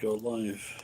go live.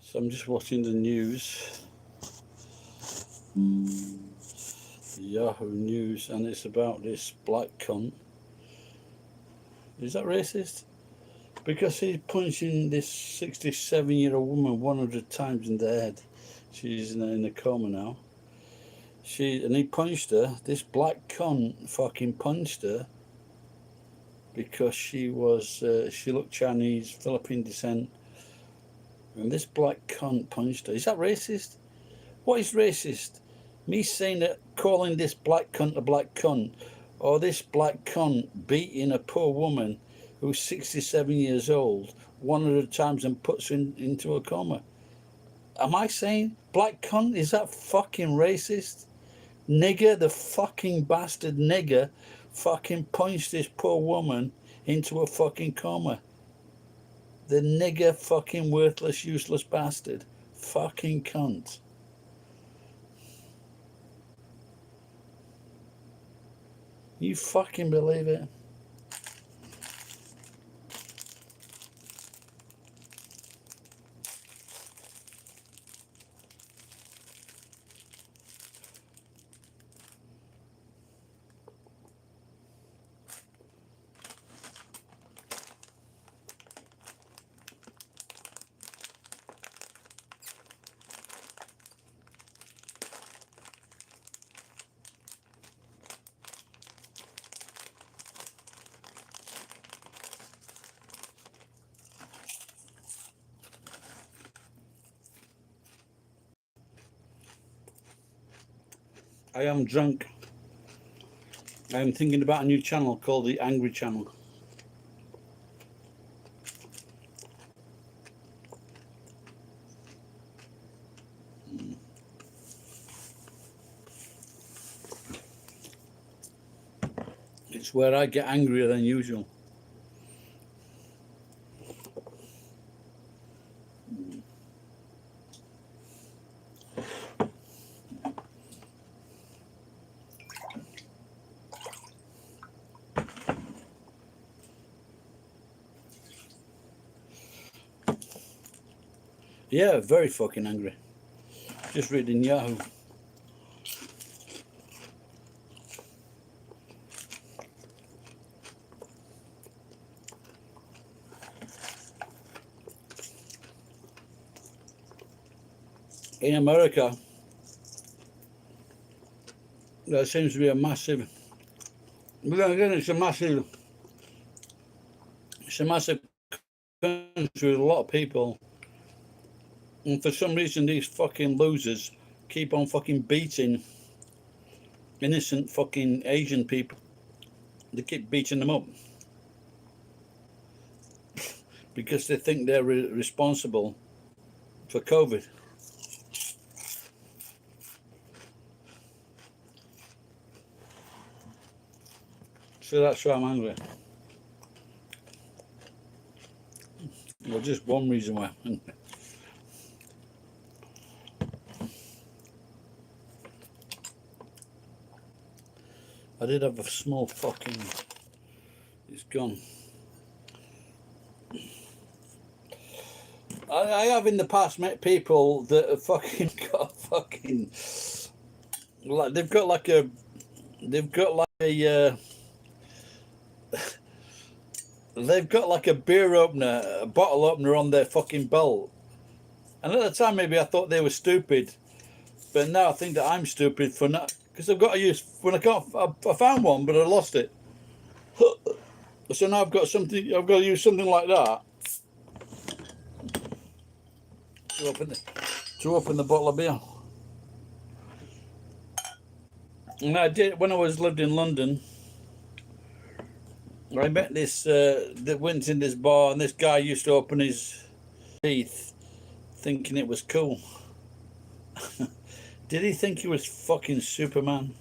So I'm just watching the news, Yahoo News, and it's about this black cunt. Is that racist? Because he's punching this 67-year-old woman 100 times in the head. She's in a coma now. And he punched her. This black cunt fucking punched her because she looked Chinese, Philippine descent. And this black cunt punched her. Is that racist? What is racist? Me saying that, calling this black cunt a black cunt, or this black cunt beating a poor woman who's 67 years old 100 times and puts her into a coma? Am I saying black cunt? Is that fucking racist? Nigger, the fucking bastard nigger, fucking punched this poor woman into a fucking coma. The nigger fucking worthless, useless bastard. Fucking cunt. You fucking believe it? I am drunk. I am thinking about a new channel called the Angry Channel. It's where I get angrier than usual. Yeah, very fucking angry. Just reading Yahoo. In America, there seems to be a massive, but then again, it's a massive country with a lot of people, and for some reason these fucking losers keep on fucking beating innocent fucking Asian people. They keep beating them up because they think they're responsible for COVID. So that's why I'm angry. Well, just one reason why I'm angry. I did have a small fucking... It's gone. I have in the past met people that have fucking got fucking... Like, they've got like a they've got like a beer opener, a bottle opener on their fucking belt. And at the time, maybe I thought they were stupid, but now I think that I'm stupid for not, because I've got to use when I can't. I found one, but I lost it. So now I've got something. I've got to use something like that to open the bottle of beer. And I did when I was lived in London. I met this that went in this bar, and this guy used to open his teeth, thinking it was cool. Did he think he was fucking Superman?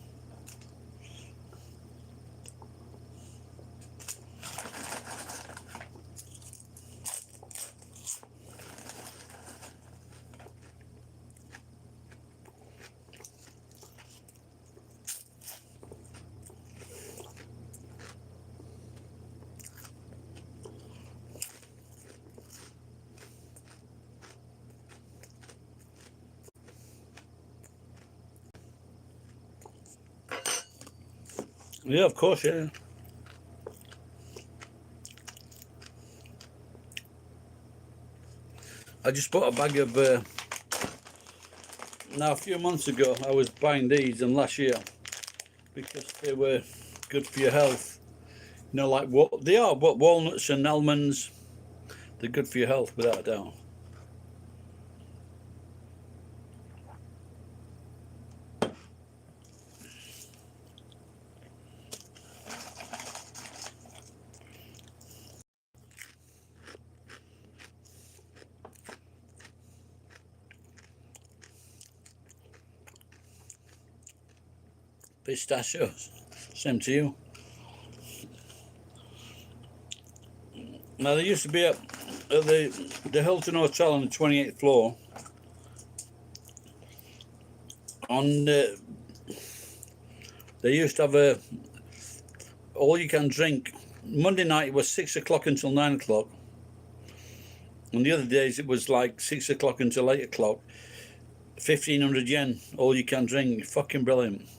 Yeah, of course, yeah. I just bought a bag of. Now, a few months ago, I was buying these, and last year, because they were good for your health. You know, like what they are, but walnuts and almonds, they're good for your health, without a doubt. Pistachios, same to you. Now, there used to be at the Hilton Hotel on the 28th floor. On they used to have a all you can drink. Monday night it was 6 o'clock until 9 o'clock. On the other days it was like 6 o'clock until 8 o'clock. 1,500 yen, all you can drink. Fucking brilliant.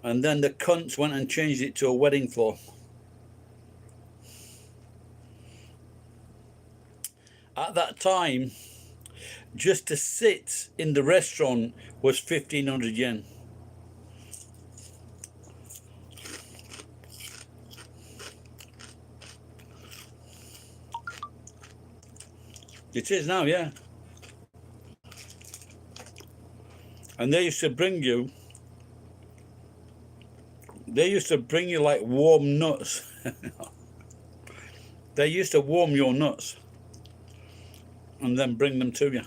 And then the cunts went and changed it to a wedding floor. At that time, just to sit in the restaurant was 1,500 yen. It is now, yeah. And they used to bring you like warm nuts. They used to warm your nuts and then bring them to you.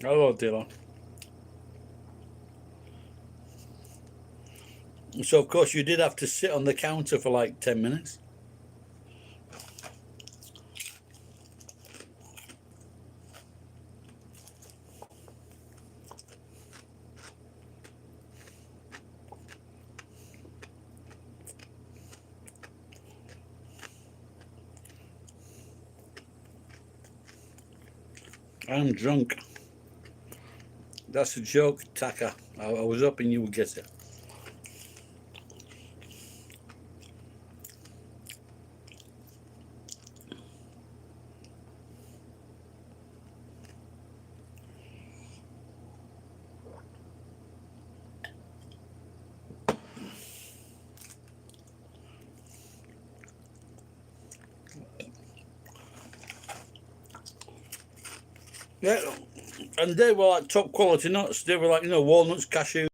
Hello, dealer. So, of course, you did have to sit on the counter for like 10 minutes. I'm drunk. That's a joke, Taka. I was hoping you would get it. Yeah, and they were like top quality nuts. They were like, walnuts, cashew.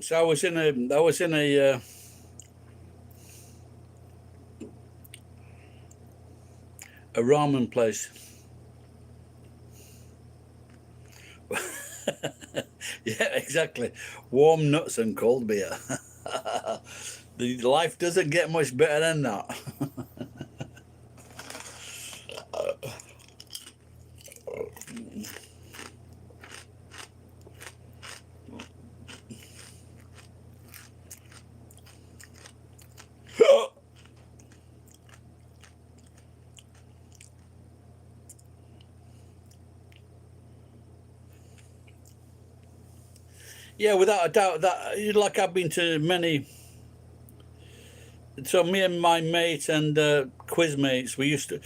So I was in a ramen place. Yeah, exactly. Warm nuts and cold beer. The life doesn't get much better than that. Yeah, without a doubt. That, like, I've been to many. So me and my mate and quiz mates, we used to.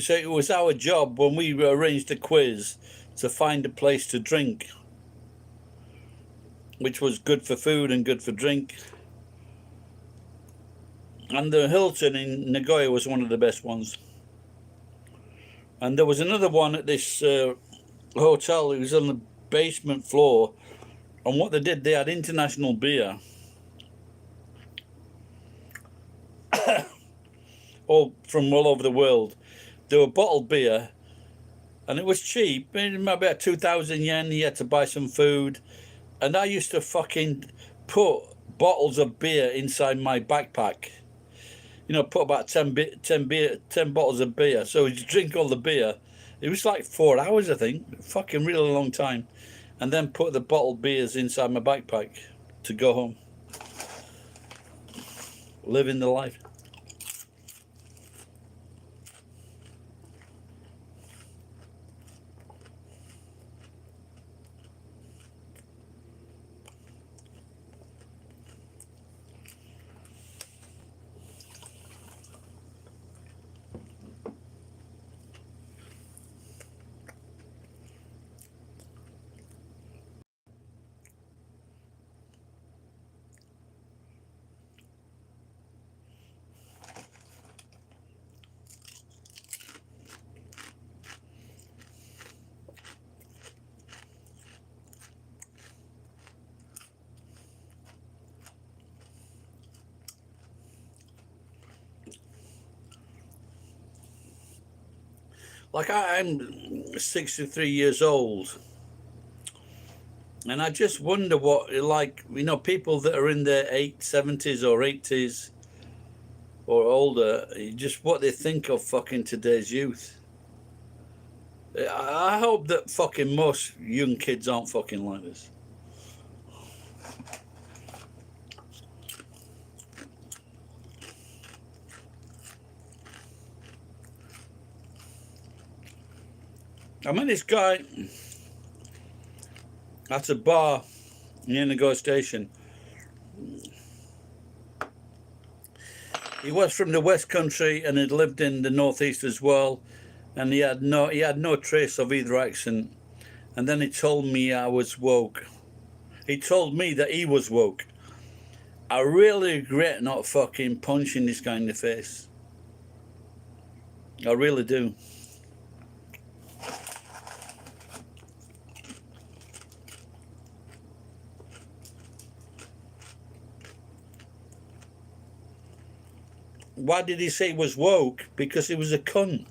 So it was our job when we arranged a quiz to find a place to drink, which was good for food and good for drink. And the Hilton in Nagoya was one of the best ones. And there was another one at this hotel. It was on the basement floor. And what they did, they had international beer, all from all over the world. They were bottled beer, and it was cheap. It might be about 2,000 yen. You had to buy some food. And I used to fucking put bottles of beer inside my backpack. You know, put about 10 bottles of beer. So you drink all the beer. It was like 4 hours, I think. Fucking really long time. And then put the bottled beers inside my backpack to go home. Living the life. Like, I'm 63 years old, and I just wonder what, like, you know, people that are in their 70s or 80s or older, just what they think of fucking today's youth. I hope that fucking most young kids aren't fucking like this. I met this guy at a bar near Nagoya Station. He was from the West Country and had lived in the Northeast as well, and he had no trace of either accent. And then he told me I was woke. He told me that he was woke. I really regret not fucking punching this guy in the face. I really do. Why did he say he was woke? Because he was a cunt.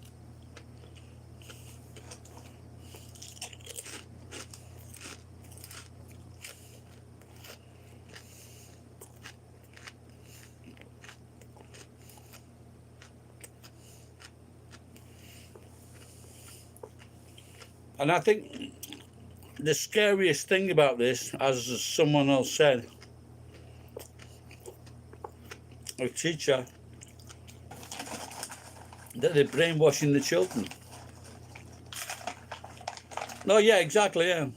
And I think the scariest thing about this, as someone else said, a teacher, that they're brainwashing the children. No, yeah, exactly, yeah.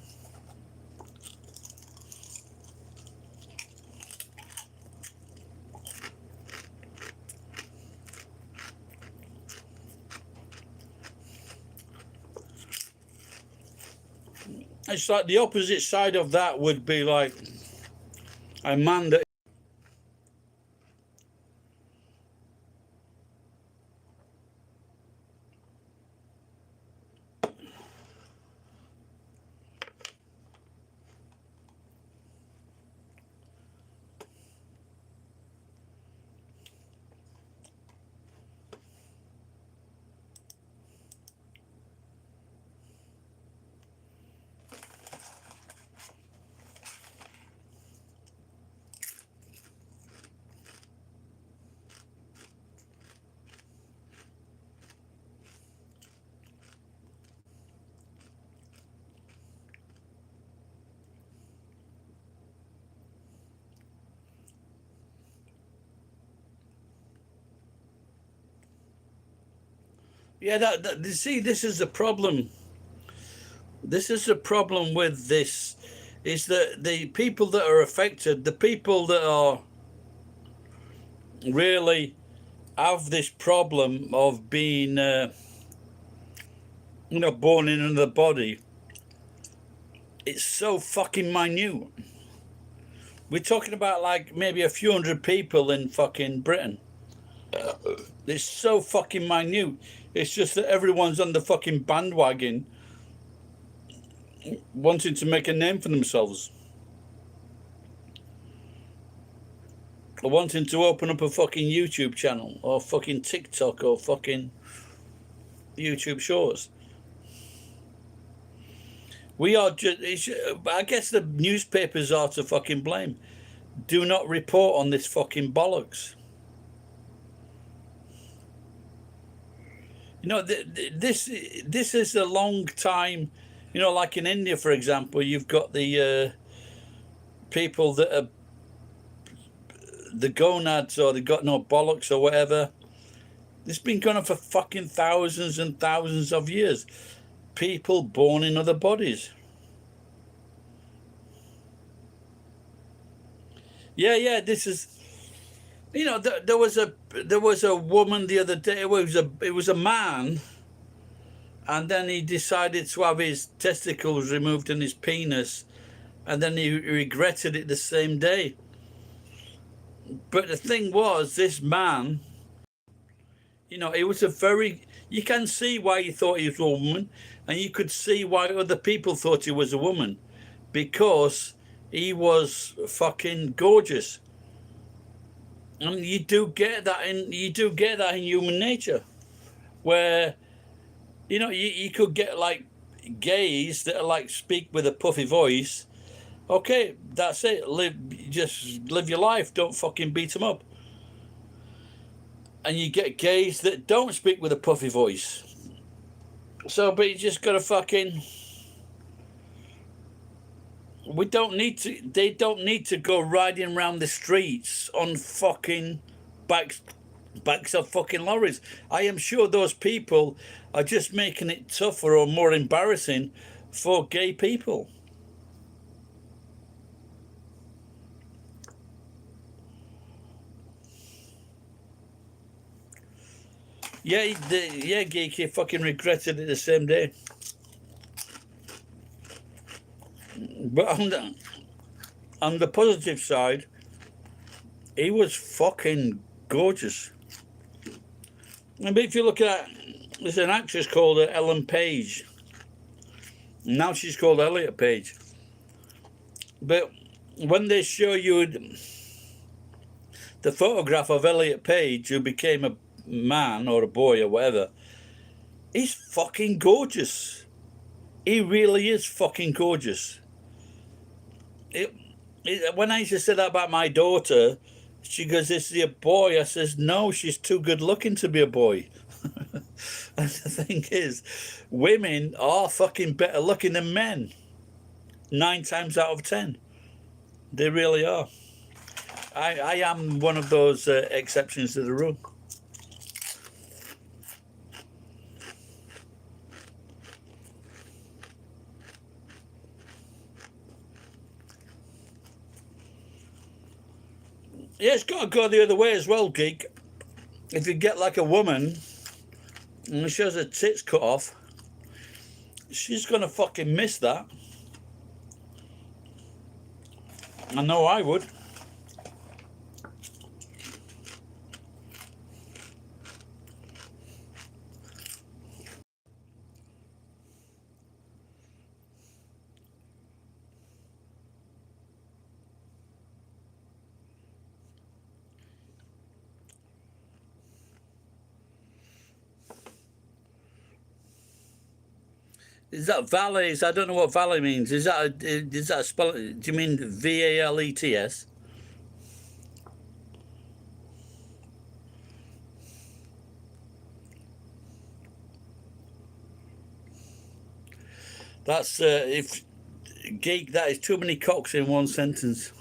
It's like the opposite side of that would be like a man that. Yeah, see, this is the problem. This is the problem with this. is that the people that are affected, the people that are really have this problem of being, born in another body, it's so fucking minute. We're talking about like maybe a few hundred people in fucking Britain. It's so fucking minute. It's just that everyone's on the fucking bandwagon wanting to make a name for themselves. Or wanting to open up a fucking YouTube channel or fucking TikTok or fucking YouTube shorts. We are just, I guess the newspapers are to fucking blame. Do not report on this fucking bollocks. This is a long time. Like in India, for example, you've got the people that are the gonads, or they got no bollocks or whatever. It's been going on for fucking thousands and thousands of years. People born in other bodies. Yeah. This is. There was a woman the other day. It was a man, and then he decided to have his testicles removed and his penis, and then he regretted it the same day. But the thing was, this man, he was you can see why he thought he was a woman, and you could see why other people thought he was a woman, because he was fucking gorgeous. And you do get that in human nature, where you could get like gays that are like speak with a puffy voice. Okay, that's it. Just live your life. Don't fucking beat them up. And you get gays that don't speak with a puffy voice. So, but you just gotta fucking. They don't need to go riding around the streets on fucking backs of fucking lorries. I am sure those people are just making it tougher or more embarrassing for gay people. Yeah, Geeky fucking regretted it the same day. But on the positive side, he was fucking gorgeous. And if you look at, there's an actress called Ellen Page. Now she's called Elliot Page. But when they show you the photograph of Elliot Page, who became a man or a boy or whatever, he's fucking gorgeous. He really is fucking gorgeous. When I used to say that about my daughter, she goes, "Is he a boy?" I says, "No, she's too good looking to be a boy." And the thing is, women are fucking better looking than men. 9 times out of 10. They really are. I am one of those exceptions to the rule. Yeah, it's got to go the other way as well, Geek. If you get like a woman and she has her tits cut off, she's going to fucking miss that. I know I would. Is that valets? I don't know what valet means. Is that a spell? Do you mean VALETS? That's if Geek. That is too many cocks in one sentence.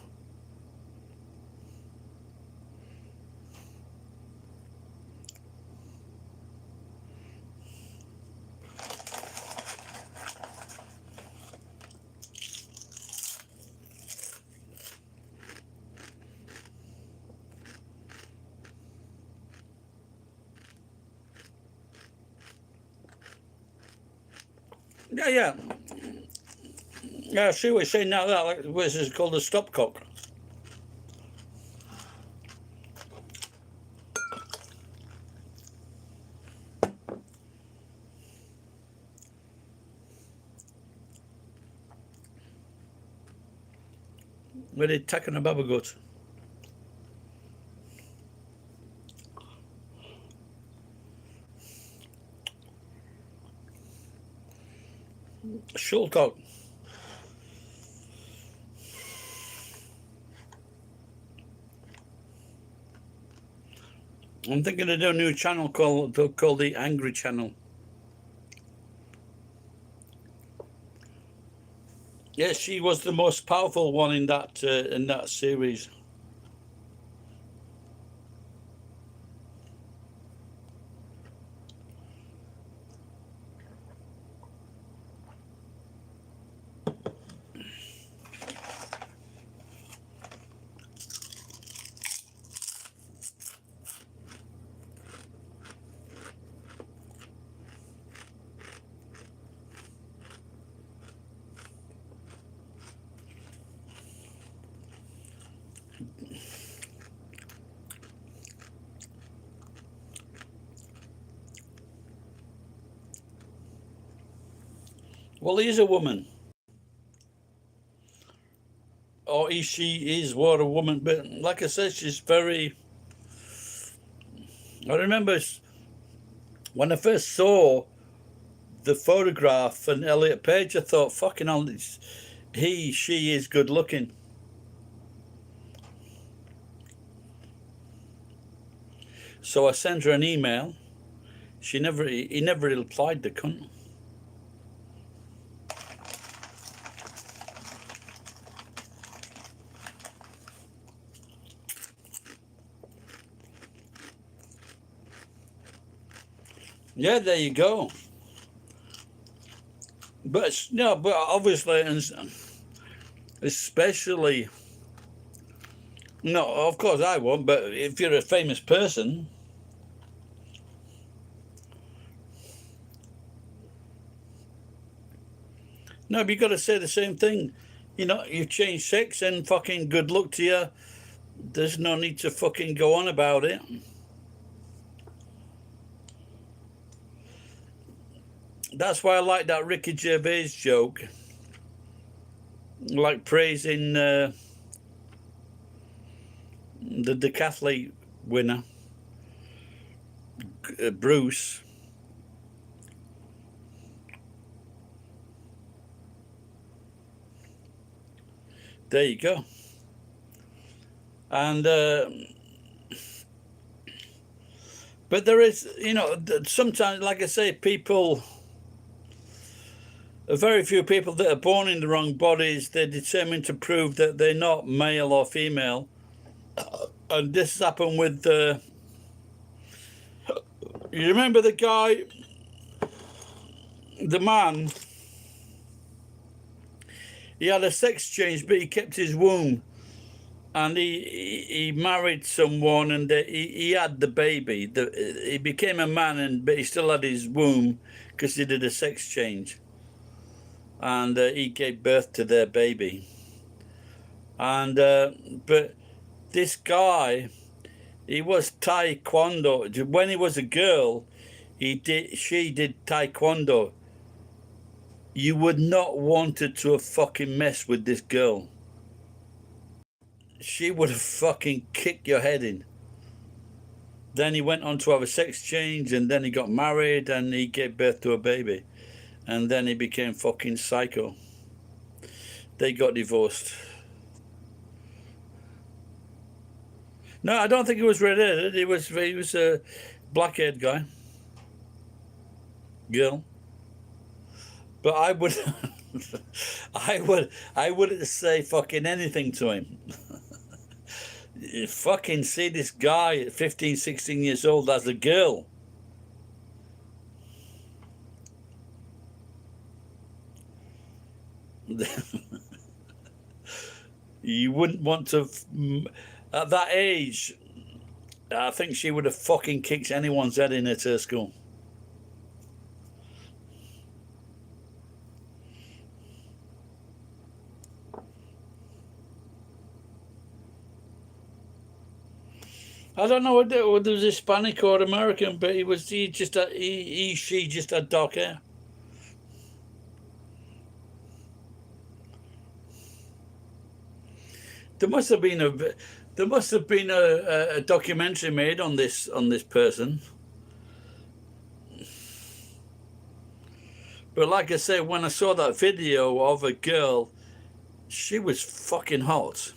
Yeah, yeah. Yeah, she was saying now that like, this is called a stopcock. Where they taking a baba goat. Shulcock. I'm thinking of doing a new channel called the Angry Channel. Yes, she was the most powerful one in that series. Well, he's a woman, or she is what a woman. But like I said, she's very. I remember when I first saw the photograph and Elliot Page, I thought, fucking hell, she is good looking. So I sent her an email. He never replied, the cunt. Yeah, there you go. But no, but obviously, and especially, no, of course I won't. But if you're a famous person, no, but you got to say the same thing. You know, you've changed sex, and fucking good luck to you. There's no need to fucking go on about it. That's why I like that Ricky Gervais joke, like praising the decathlete winner, Bruce. There you go. And but there is, you know, sometimes, like I say, people. Very few people that are born in the wrong bodies, they're determined to prove that they're not male or female. And this has happened with you remember the guy, the man, he had a sex change, but he kept his womb. And he married someone, and he had the baby. He became a man, but he still had his womb because he did a sex change. And he gave birth to their baby. And but this guy, he was taekwondo. When he was a girl, she did taekwondo. You would not want to have fucking messed with this girl. She would have fucking kicked your head in. Then he went on to have a sex change, and then he got married, and he gave birth to a baby. And then he became fucking psycho. They got divorced. No, I don't think he was red-headed. He was a black-haired guy. Girl. But I would I wouldn't say fucking anything to him. You fucking see this guy at 15, 16 years old as a girl. You wouldn't want to, at that age, I think she would have fucking kicked anyone's head in at her school. I don't know whether it was Hispanic or American, but she just had dark hair. There must have been a documentary made on this person. But like I say, when I saw that video of a girl, she was fucking hot.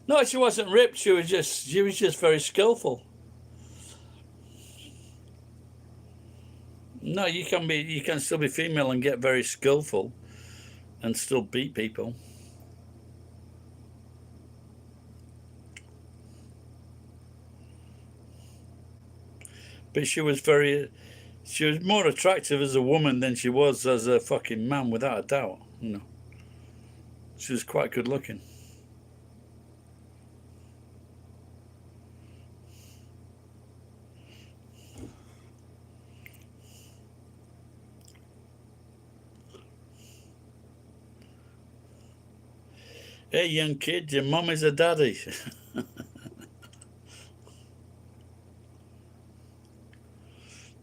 No, she wasn't ripped. She was just very skillful. No, you can still be female and get very skillful and still beat people. But she was more attractive as a woman than she was as a fucking man, without a doubt. She was quite good looking. Hey, young kid, your mum is a daddy.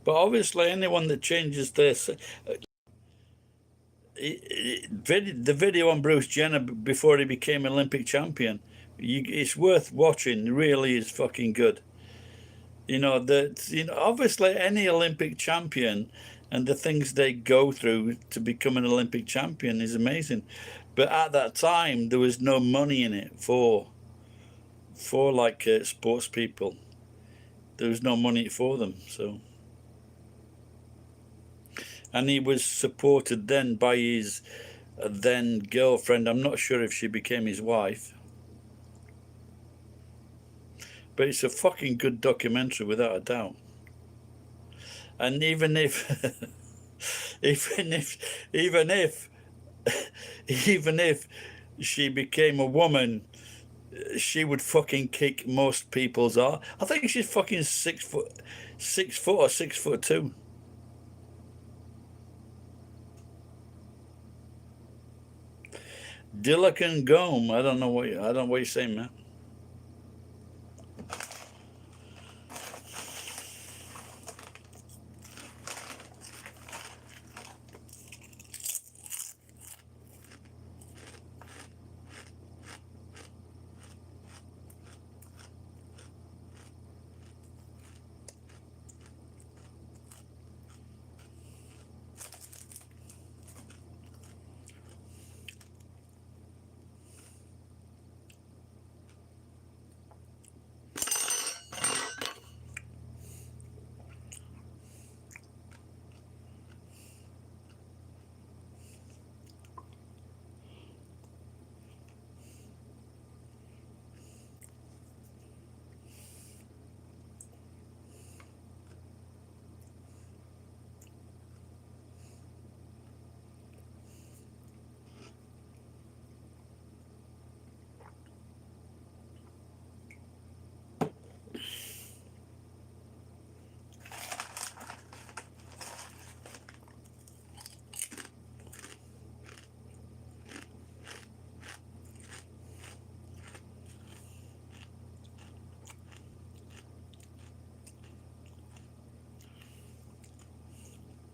But obviously, anyone that changes this, the video on Bruce Jenner before he became Olympic champion, it's worth watching. It really is fucking good. Obviously any Olympic champion and the things they go through to become an Olympic champion is amazing. But at that time, there was no money in it for like sports people. There was no money for them, so. And he was supported then by his then girlfriend. I'm not sure if she became his wife. But it's a fucking good documentary, without a doubt. And even if even if she became a woman, she would fucking kick most people's ass. I think she's fucking 6 foot or 6'2". Dillican Gome. I don't know what you're saying, man.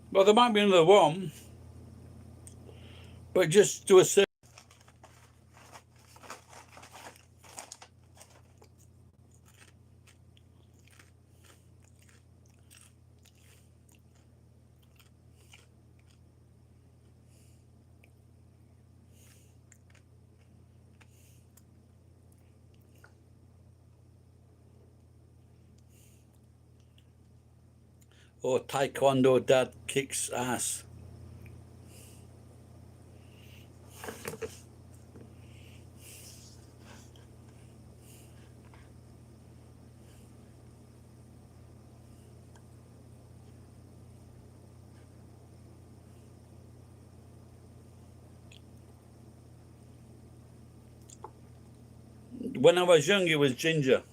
Well, there might be another one, but just to a certain. Or Taekwondo dad kicks ass. When I was young, it was ginger.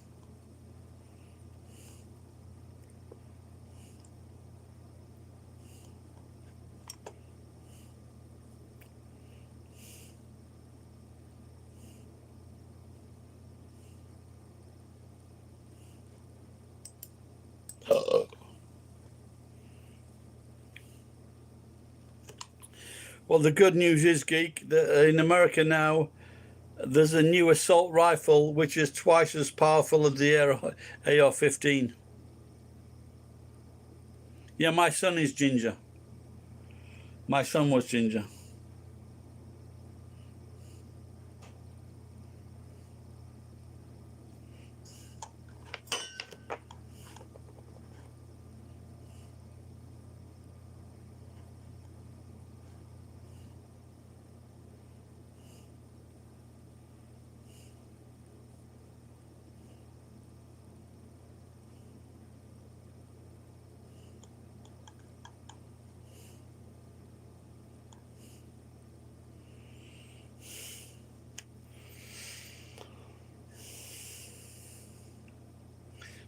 Well, the good news is, Geek, that in America now, there's a new assault rifle which is twice as powerful as the AR-15. Yeah, my son is ginger. My son was ginger.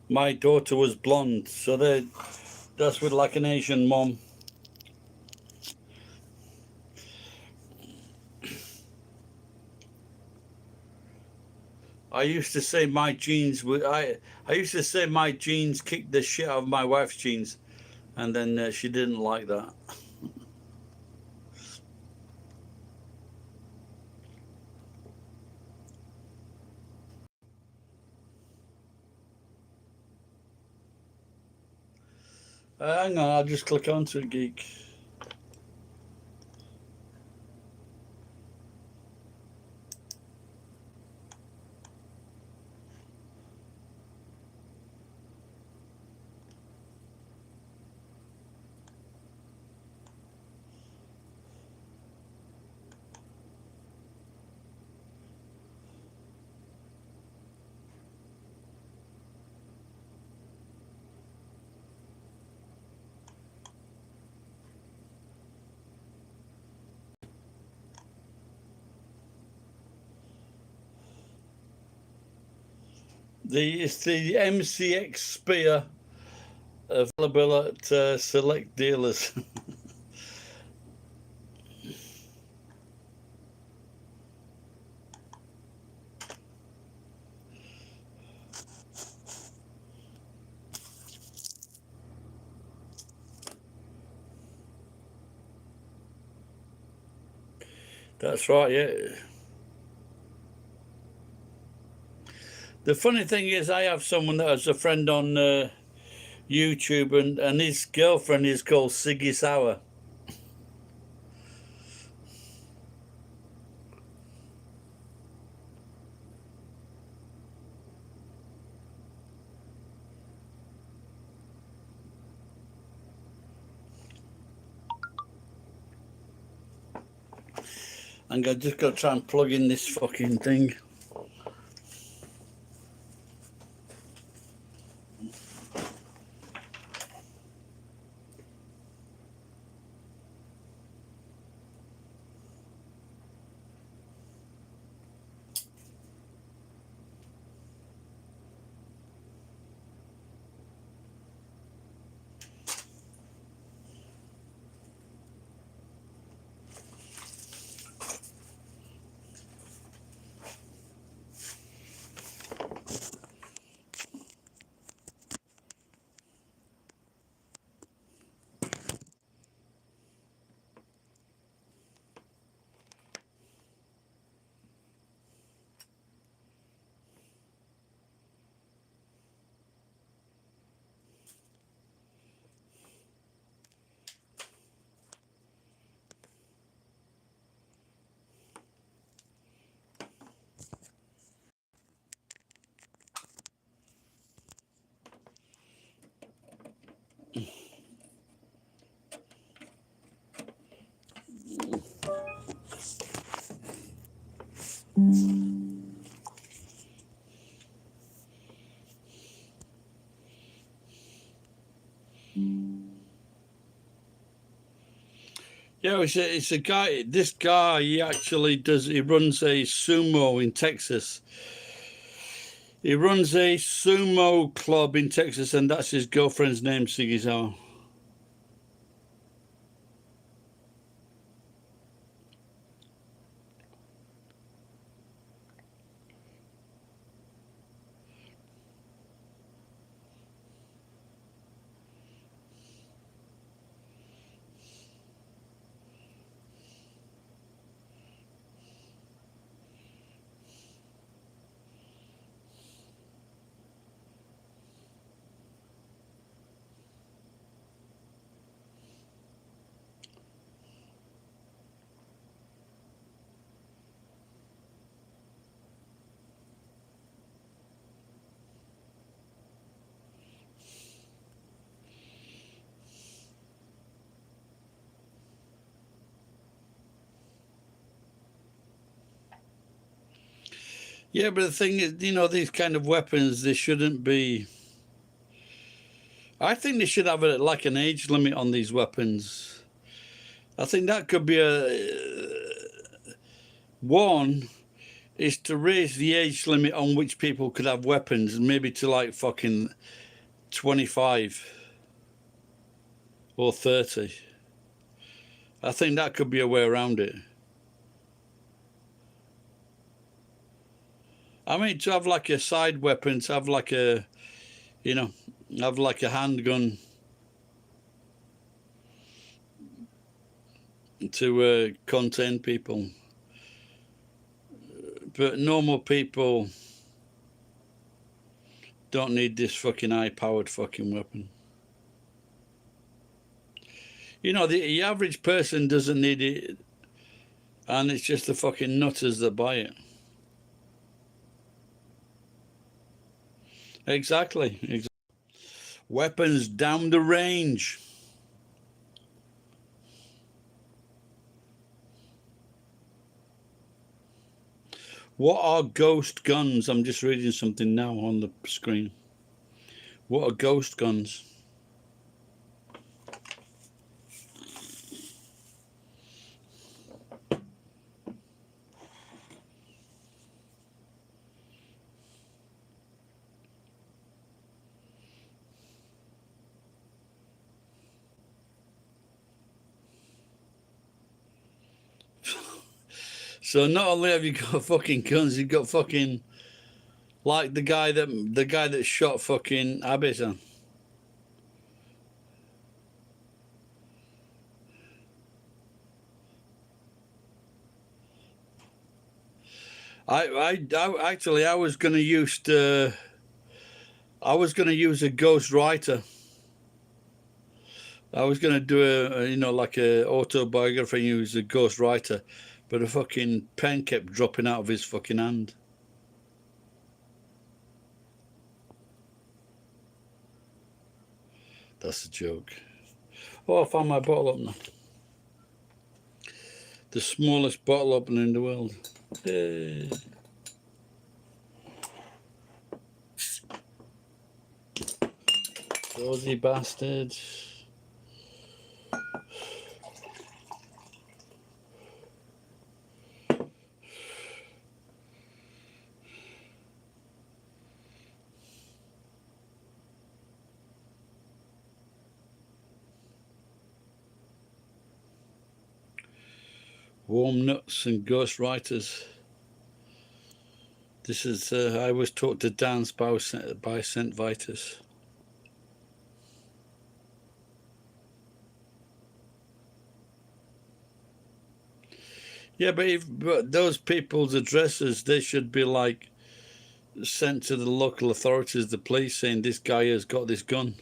My daughter was blonde, so that's with like an Asian mom. I used to say my genes were I used to say my genes kicked the shit out of my wife's genes, and then she didn't like that. Hang on, I'll just click onto it, Geek. It's the MCX Spear, available at select dealers. That's right, yeah. The funny thing is, I have someone that has a friend on YouTube, and his girlfriend is called Siggy Sauer. I'm just going to try and plug in this fucking thing. Yeah, it's a guy. This guy, he actually does. He runs a sumo in Texas. He runs a sumo club in Texas, and that's his girlfriend's name, Sigizawa. Yeah, but the thing is, you know, these kind of weapons, they shouldn't be. I think they should have like an age limit on these weapons. I think that could be one is to raise the age limit on which people could have weapons, maybe to like fucking 25 or 30. I think that could be a way around it. I mean, to have like a side weapon, to have like a, you know, have like a handgun to contain people. But normal people don't need this fucking high-powered fucking weapon. You know, the average person doesn't need it, and it's just the fucking nutters that buy it. Exactly. Weapons down the range. What are ghost guns? I'm just reading something now on the screen. What are ghost guns? So not only have you got fucking guns, you've got fucking like the guy that shot fucking Abisa. I was gonna use a ghost writer. I was gonna do you know, like a autobiography and use a ghost writer, but a fucking pen kept dropping out of his fucking hand. That's a joke. Oh, I found my bottle opener. The smallest bottle opener in the world. Yay. Dozy bastard. Warm nuts and ghost writers. This is, I was taught to dance by St. Vitus. Yeah, but those people's addresses, they should be like sent to the local authorities, the police, saying this guy has got this gun.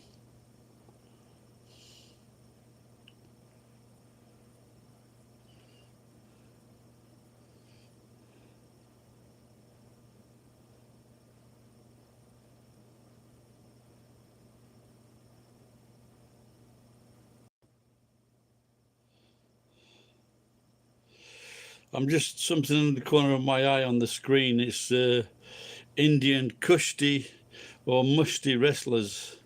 I'm just something in the corner of my eye on the screen. It's Indian kushti or mushti wrestlers.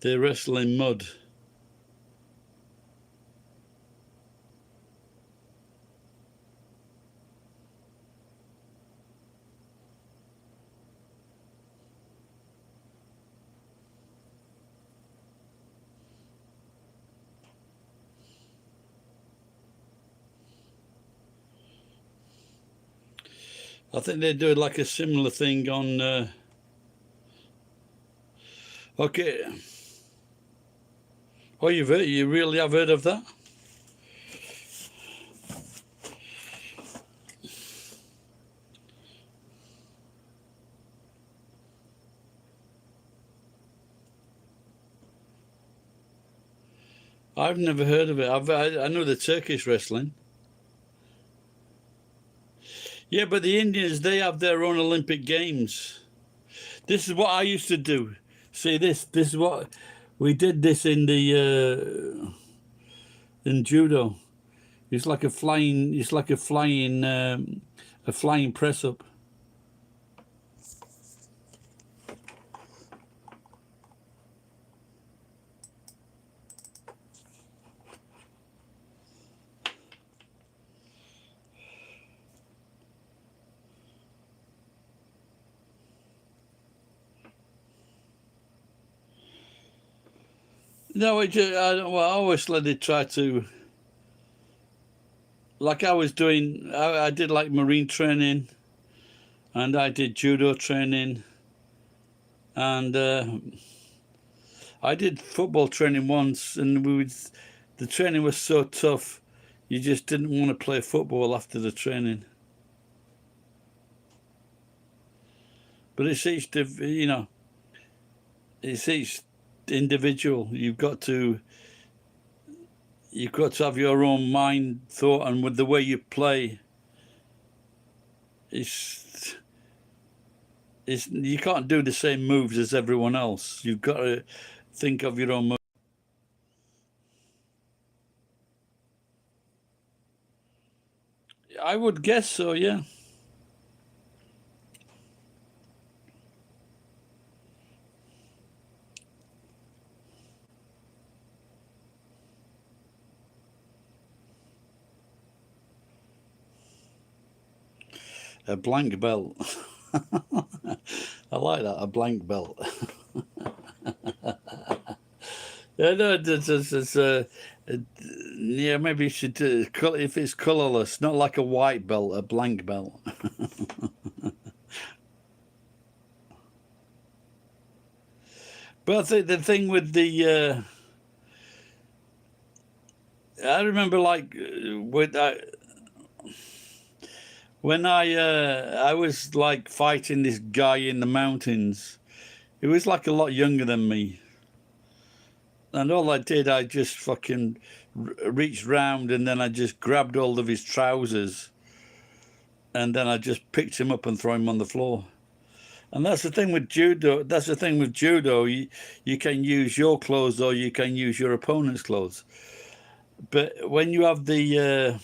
They wrestle in mud. I think they do like a similar thing on. Okay. Oh, you really have heard of that? I've never heard of it. I know the Turkish wrestling. Yeah, but the Indians, they have their own Olympic Games. This is what I used to do. See, this is what we did. This in the in judo. It's like a flying. It's like a flying press up. No, I always let it try to. Like I was doing, I did like marine training, and I did judo training, and I did football training once, and the training was so tough, you just didn't want to play football after the training. But it's it's each individual. You've got to have your own mind thought, and with the way you play, it's you can't do the same moves as everyone else. You've got to think of your own moves. I would guess so, yeah. A blank belt. I like that, a blank belt. Yeah, no, yeah, maybe you should if it's colourless, not like a white belt, a blank belt. But I think the thing with I remember like when I was like fighting this guy in the mountains. He was like a lot younger than me, and all I did, I just fucking reached round and then I just grabbed hold of his trousers, and then I just picked him up and threw him on the floor. And that's the thing with judo. That's the thing with judo. You can use your clothes or you can use your opponent's clothes. But when you have the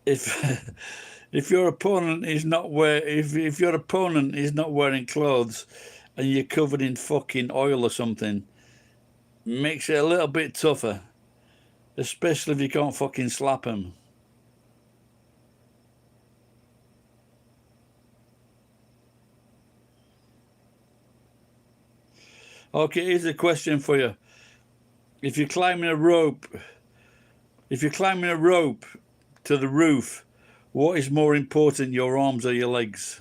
if if your opponent is not if your opponent is not wearing clothes and you're covered in fucking oil or something, makes it a little bit tougher, especially if you can't fucking slap them. Okay, here's a question for you. If you're climbing a rope, if you're climbing a rope to the roof, what is more important, your arms or your legs?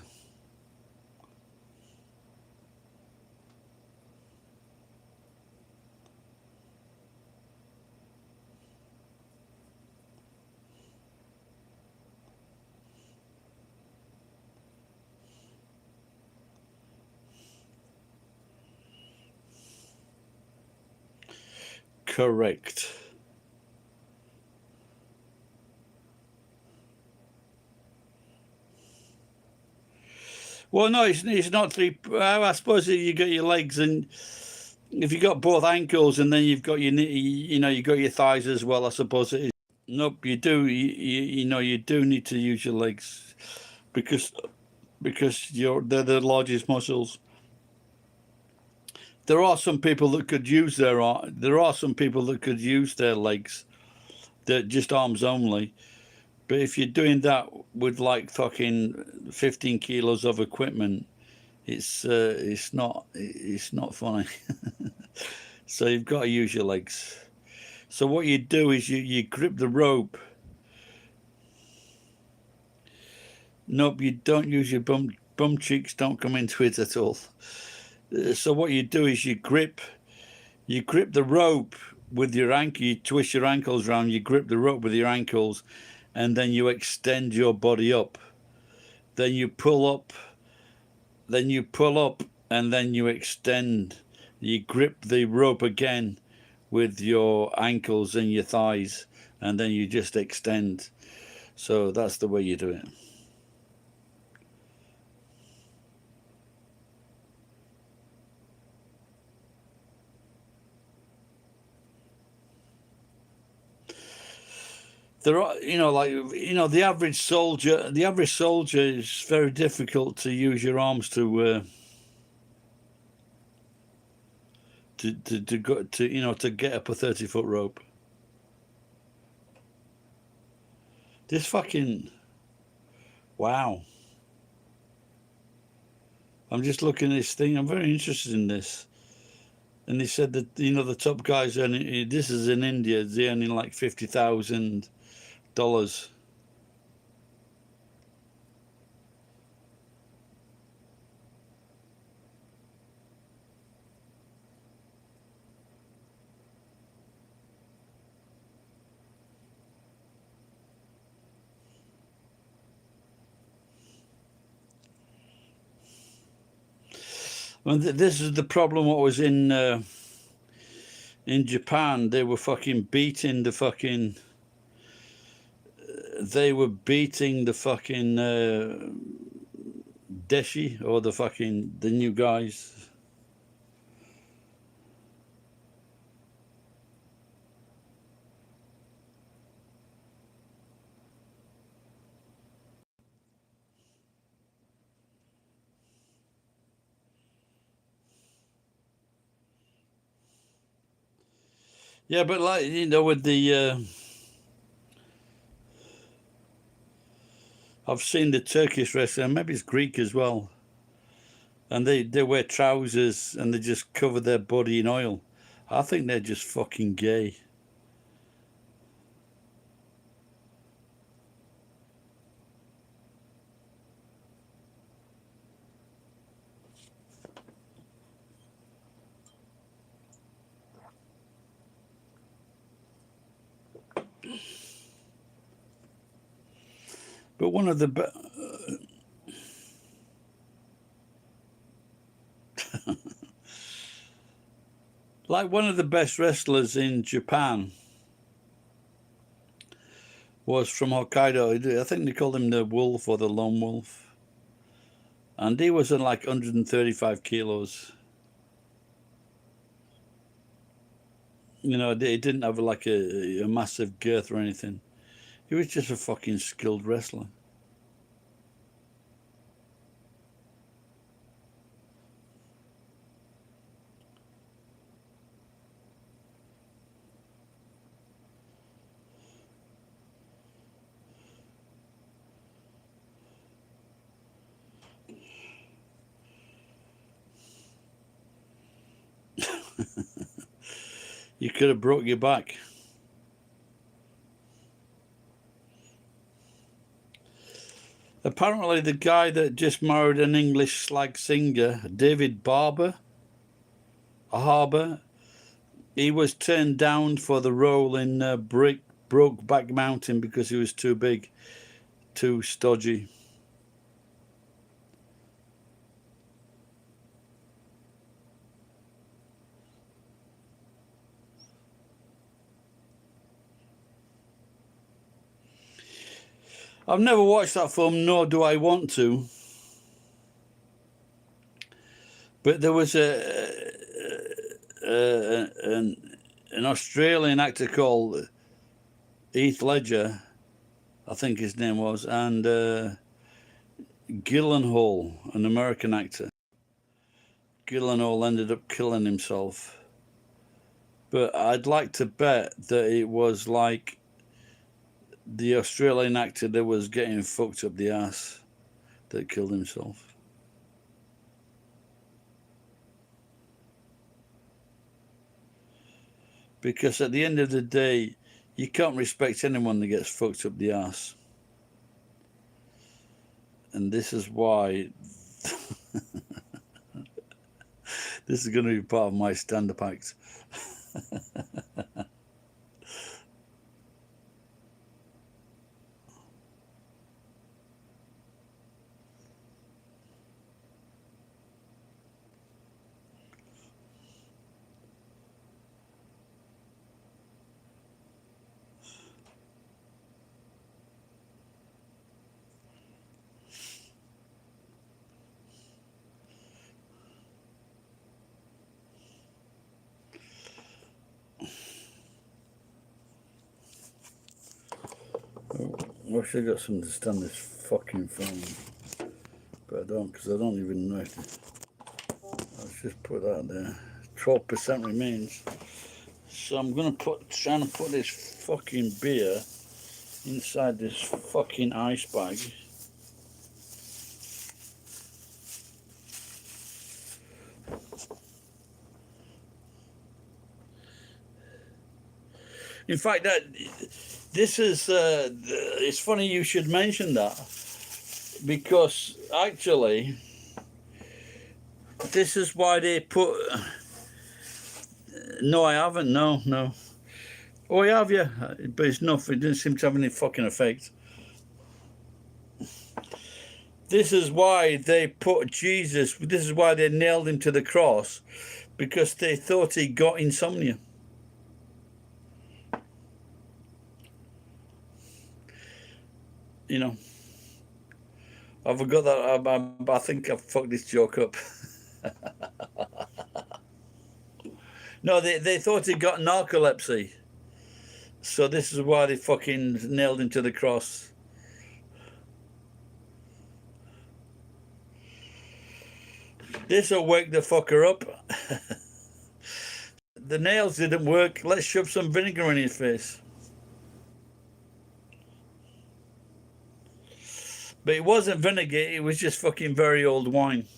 Correct. Well, no, it's not three. I suppose you got your legs, and if you got both ankles, and then you've got you got your thighs as well. I suppose it is. Nope, you do. You do need to use your legs because they're the largest muscles. There are some people that could use there are some people that could use their legs, they're just arms only. But if you're doing that with like fucking 15 kilos of equipment, it's not funny. So you've got to use your legs. So what you do is you grip the rope. Nope, you don't use your bum cheeks. Don't come into it at all. So what you do is you grip the rope with your ankle. You twist your ankles around. You grip the rope with your ankles, and then you extend your body up. Then you pull up. Then you pull up, and then you extend. You grip the rope again with your ankles and your thighs, and then you just extend. So that's the way you do it. There are, the average soldier. The average soldier is very difficult to use your arms to go to get up a 30-foot rope. This fucking wow. I'm just looking at this thing. I'm very interested in this. And they said that the top guys earning. This is in India. They're earning like $50,000. Well, this is the problem. What was in Japan? They were fucking beating the fucking. They were beating the fucking Deshi or the new guys. Yeah, but like with the. I've seen the Turkish wrestler, maybe it's Greek as well, and they wear trousers and they just cover their body in oil. I think they're just fucking gay. But one of the one of the best wrestlers in Japan was from Hokkaido. I think they called him the Wolf or the Lone Wolf, and he was in like 135 kilos. He didn't have like a massive girth or anything. He was just a fucking skilled wrestler. You could have broke your back. Apparently, the guy that just married an English slag singer, David Harbour, he was turned down for the role in Brokeback Mountain because he was too big, too stodgy. I've never watched that film, nor do I want to. But there was an Australian actor called Heath Ledger, I think his name was, and Gyllenhaal, an American actor. Gyllenhaal ended up killing himself. But I'd like to bet that it was like the Australian actor that was getting fucked up the ass that killed himself. Because at the end of the day, you can't respect anyone that gets fucked up the ass. And this is why this is going to be part of my stand-up act. wish I got something to stand this fucking phone, but I don't, because I don't even know if let's just put that there. 12% remains. So I'm gonna trying to put this fucking beer inside this fucking ice bag. In fact, this is it's funny you should mention that, because actually this is why they put. No, I haven't. No. Oh, I have, yeah, but it's nothing. It didn't seem to have any fucking effect. This is why they put Jesus. This is why they nailed him to the cross, because they thought he got insomnia. You know, I forgot that. I think I fucked this joke up. No, they thought he got narcolepsy. So this is why they fucking nailed him to the cross. This'll wake the fucker up. The nails didn't work. Let's shove some vinegar in his face. But it wasn't vinegar, it was just fucking very old wine.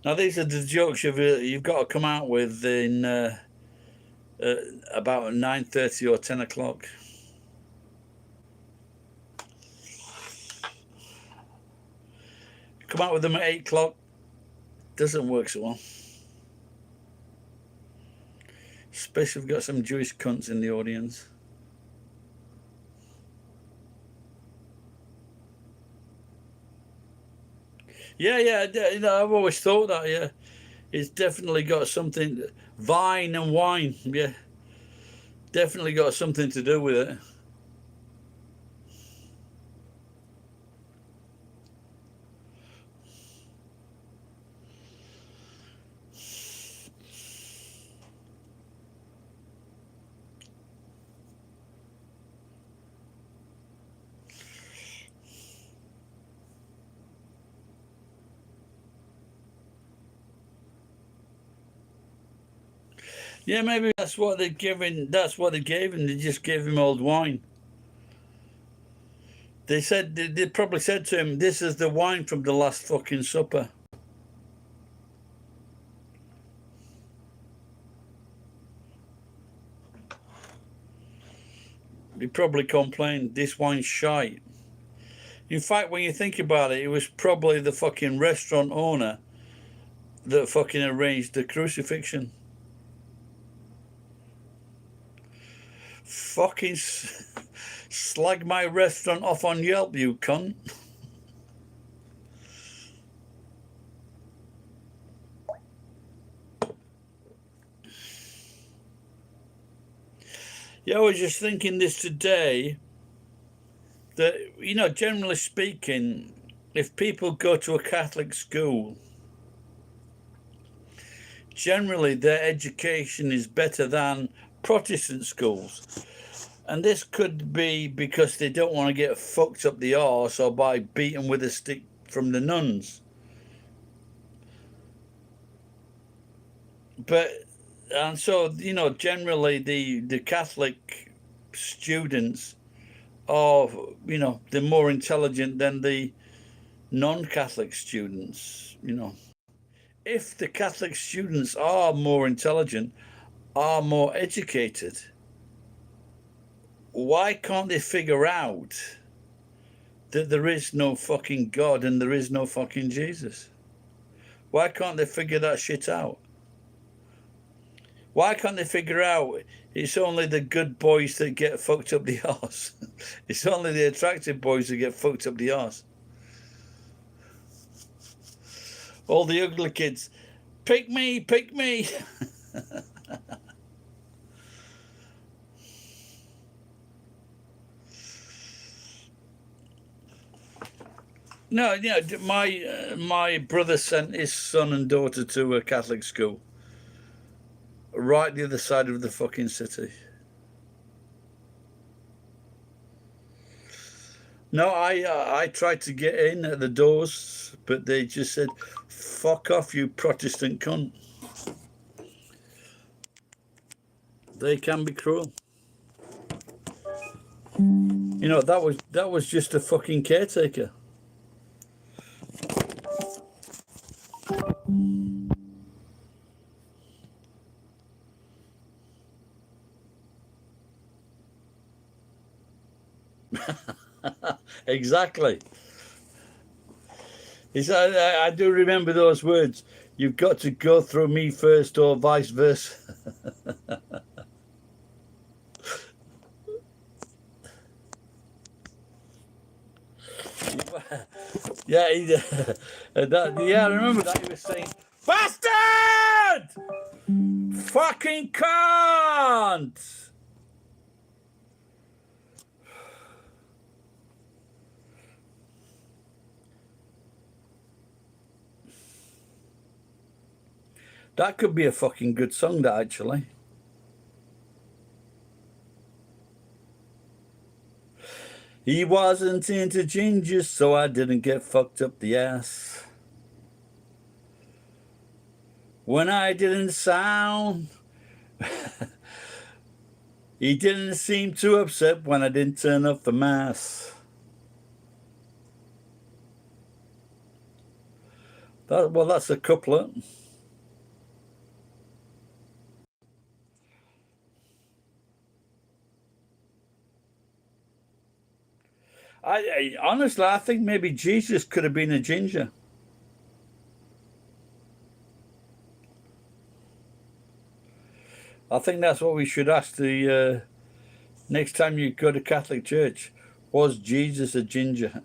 Now these are the jokes you've got to come out with in about 9:30 or 10 o'clock. Come out with them at 8 o'clock. Doesn't work so well. Especially if we've got some Jewish cunts in the audience. Yeah, you know, I've always thought that, yeah. It's definitely got something, vine and wine, yeah. Definitely got something to do with it. Yeah, maybe that's what they're giving. That's what they gave him. They just gave him old wine. They said they probably said to him, "This is the wine from the last fucking supper." He probably complained, "This wine's shite." In fact, when you think about it, it was probably the fucking restaurant owner that fucking arranged the crucifixion. Fucking slag my restaurant off on Yelp, you cunt. Yeah, I was just thinking this today, that, you know, generally speaking, if people go to a Catholic school, generally their education is better than Protestant schools. And this could be because they don't want to get fucked up the arse or by beaten with a stick from the nuns. But, and so, you know, generally the Catholic students are, you know, they're more intelligent than the non-Catholic students, you know. If the Catholic students are more intelligent, are more educated, why can't they figure out that there is no fucking God and there is no fucking Jesus? Why can't they figure that shit out? Why can't they figure out it's only the good boys that get fucked up the arse? It's only the attractive boys that get fucked up the arse. All the ugly kids, pick me, pick me. No, you know, my brother sent his son and daughter to a Catholic school, right the other side of the fucking city. No, I tried to get in at the doors, but they just said, "Fuck off, you Protestant cunt." They can be cruel. You know, that was just a fucking caretaker. Exactly. I do remember those words. You've got to go through me first, or vice versa. Yeah, yeah, I remember that. He was saying, "Bastard! Fucking cunt!" That could be a fucking good song, that actually. He wasn't into ginger, so I didn't get fucked up the ass. When I didn't sound, he didn't seem too upset when I didn't turn up for mass. Well, that's a couplet. Honestly, I think maybe Jesus could have been a ginger. I think that's what we should ask the next time you go to Catholic Church. Was Jesus a ginger?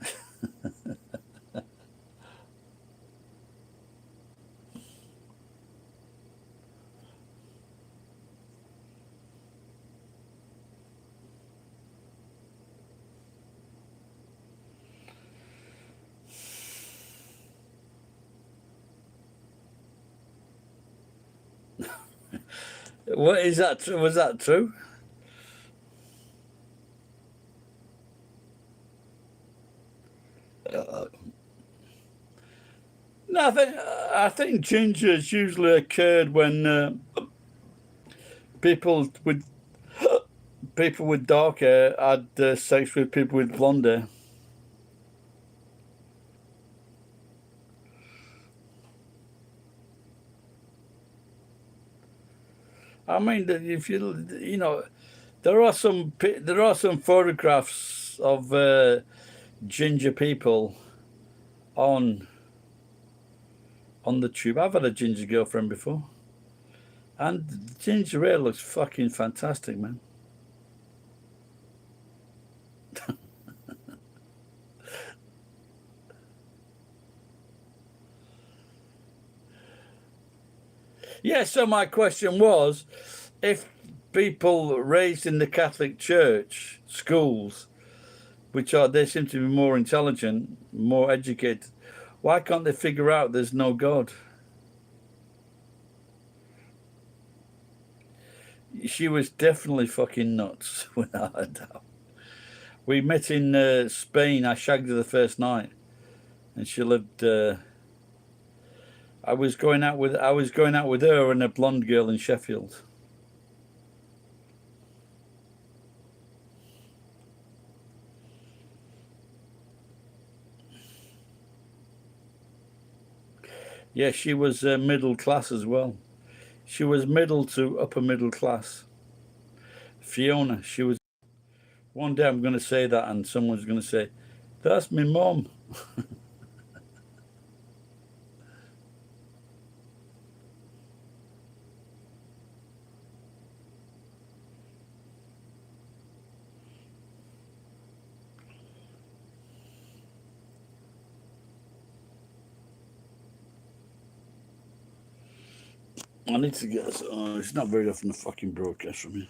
What is that? Was that true? No, I think gingers usually occurred when people with people with dark hair had sex with people with blonde hair. I mean, if you know, there are some photographs of ginger people on the tube. I've had a ginger girlfriend before, and ginger hair looks fucking fantastic, man. Yeah. So my question was, if people raised in the Catholic Church schools, which are they seem to be more intelligent, more educated, why can't they figure out there's no God? She was definitely fucking nuts when I heard that. We met in Spain. I shagged her the first night, and she lived. I was going out with her and a blonde girl in Sheffield. Yeah, she was middle class as well. She was middle to upper middle class. Fiona. She was. One day I'm going to say that, and someone's going to say, "That's my mum." I need to get. It's not very often a fucking broadcast from here.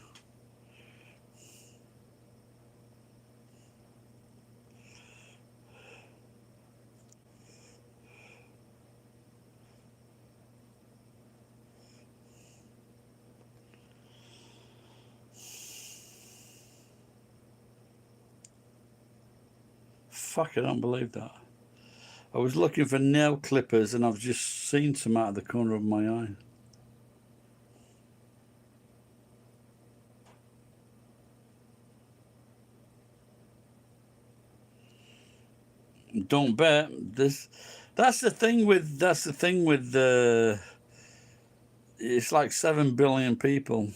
fuck, I don't believe that. I was looking for nail clippers and I've just seen some out of the corner of my eye. Don't bet. That's the thing with it's like 7 billion people.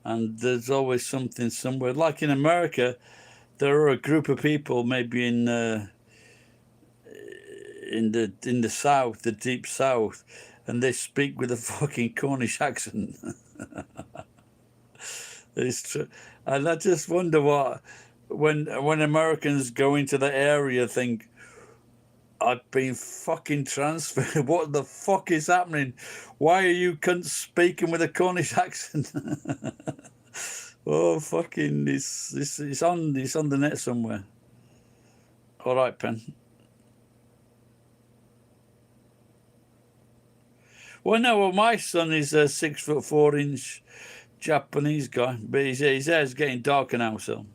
And there's always something somewhere. Like in America, there are a group of people, maybe in the South, the deep South, and they speak with a fucking Cornish accent. It's true, and I just wonder what when Americans go into the area, think I've been fucking transferred. What the fuck is happening? Why are you cunts speaking with a Cornish accent? Oh, fucking, it's on the net somewhere. All right, Pen. Well, no, well, my son is a 6'4" Japanese guy, but his hair's getting darker now, so.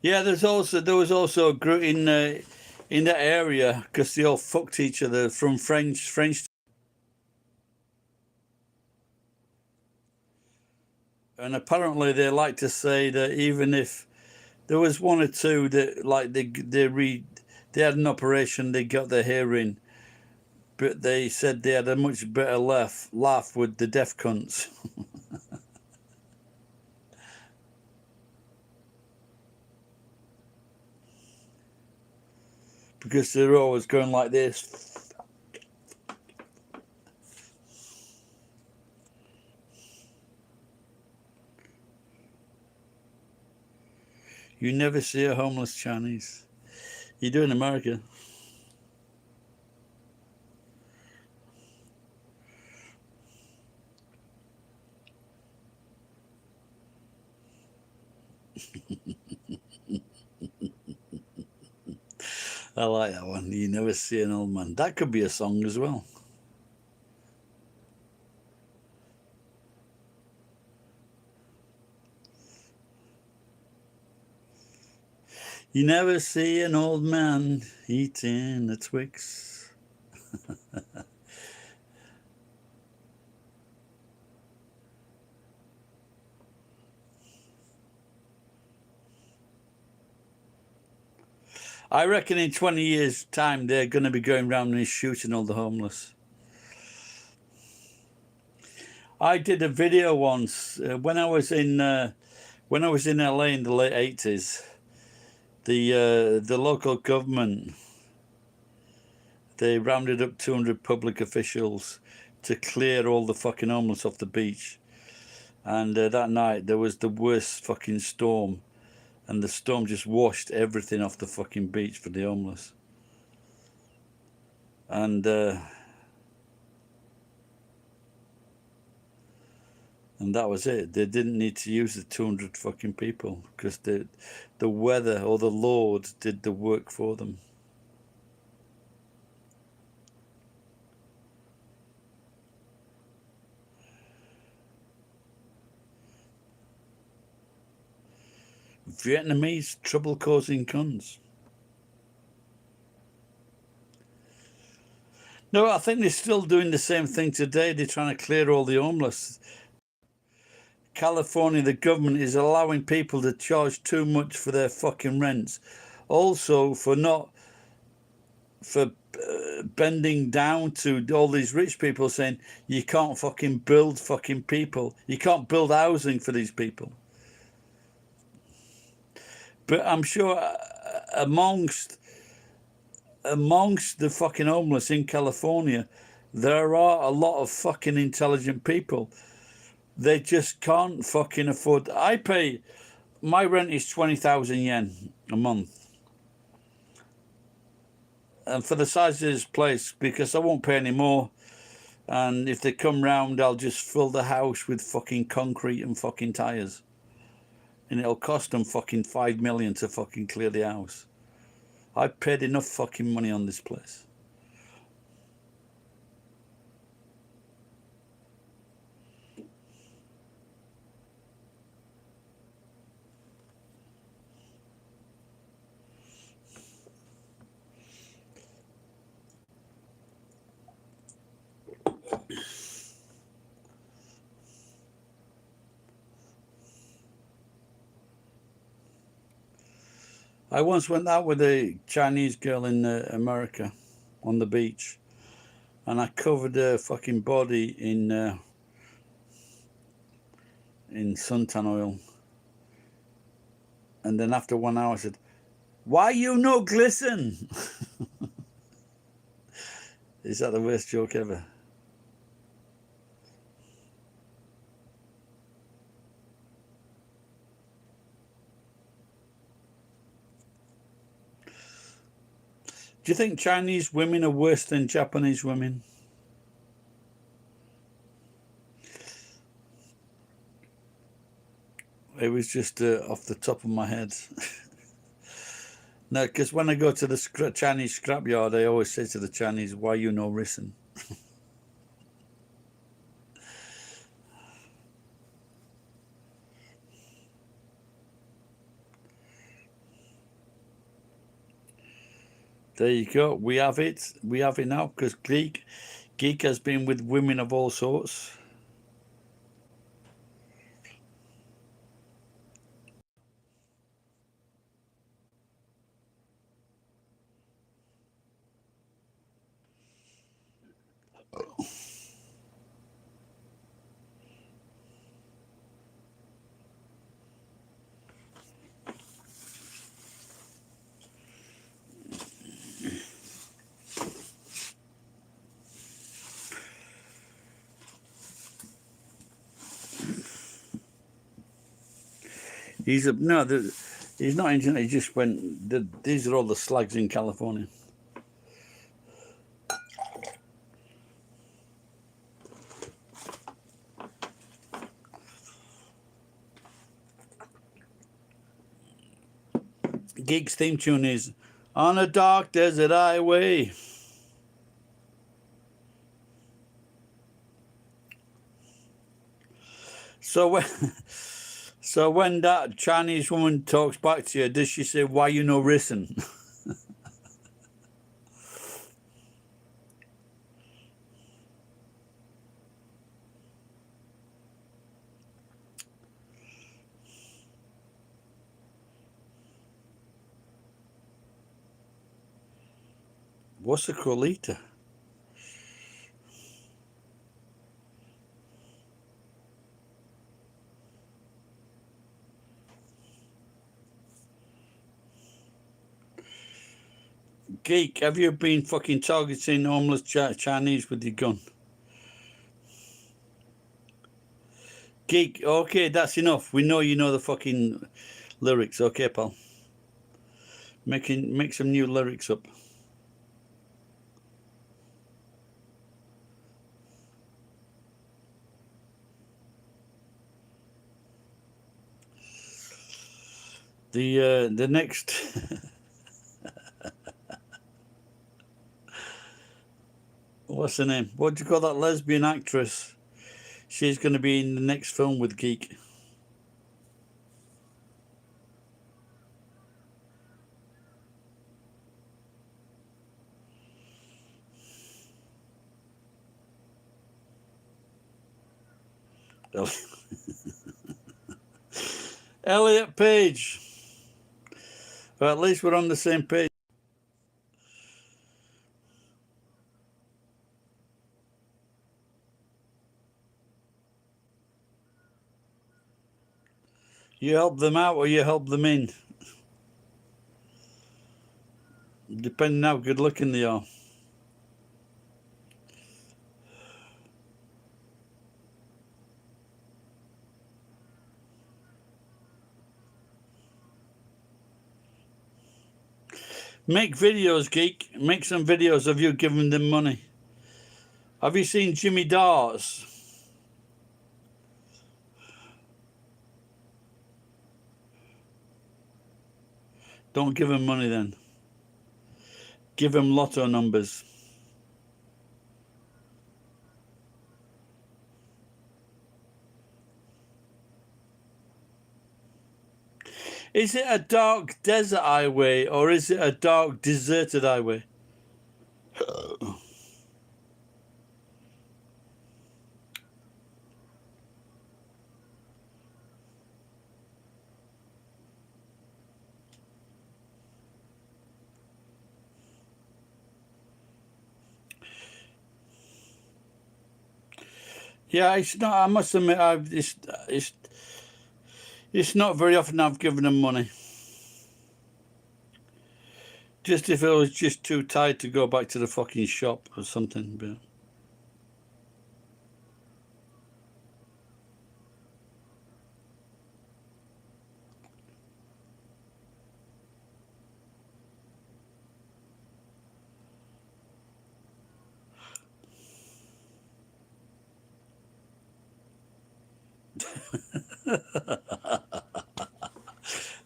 Yeah, there was also a group in that area because they all fucked each other from French, and apparently they like to say that even if there was one or two that like they had an operation, they got their hair in, but they said they had a much better laugh with the deaf cunts. Because they're always going like this. You never see a homeless Chinese. You do in America. I like that one. You never see an old man. That could be a song as well. You never see an old man eating a Twix. I reckon in 20 years' time they're going to be going around and shooting all the homeless. I did a video once when I was in LA in the late 80s. The local government, they rounded up 200 public officials to clear all the fucking homeless off the beach. And that night there was the worst fucking storm, and the storm just washed everything off the fucking beach for the homeless. And that was it. They didn't need to use the 200 fucking people because the weather or the Lord did the work for them. Vietnamese trouble-causing cunts. No, I think they're still doing the same thing today. They're trying to clear all the homeless. California, the government is allowing people to charge too much for their fucking rents. Also, for bending down to all these rich people saying you can't fucking build fucking people. You can't build housing for these people. But I'm sure amongst the fucking homeless in California, there are a lot of fucking intelligent people. They just can't fucking afford. My rent is 20,000 yen a month. And for the size of this place, because I won't pay any more, And if they come round, I'll just fill the house with fucking concrete and fucking tyres. And it'll cost them fucking 5 million to fucking clear the house. I've paid enough fucking money on this place. I once went out with a Chinese girl in America on the beach, and I covered her fucking body in suntan oil. And then after 1 hour I said, "Why you no glisten?" Is that the worst joke ever? Do you think Chinese women are worse than Japanese women? It was just off the top of my head. No, because when I go to the Chinese scrapyard, I always say to the Chinese, "Why you no risen?" There you go. We have it. We have it now, because Geek has been with women of all sorts. He's not engineer. He just went. These are all the slags in California. Geek's theme tune is "On a Dark Desert Highway." So when that Chinese woman talks back to you, does she say, "Why you no risen?" What's a Colita? Geek, have you been fucking targeting homeless Chinese with your gun? Geek, okay, that's enough. We know you know the fucking lyrics. Okay, pal. Make some new lyrics up. The next what's her name? What do you call that lesbian actress? She's going to be in the next film with Geek. Elliot Page. Well, at least we're on the same page. You help them out or you help them in, depending how good looking they are. Make videos, Geek. Make some videos of you giving them money. Have you seen Jimmy Darts? Don't give him money then. Give him lotto numbers. Is it a dark desert highway or is it a dark deserted highway? Yeah, it's not. I must admit, it's not very often I've given them money. Just if I was just too tired to go back to the fucking shop or something. But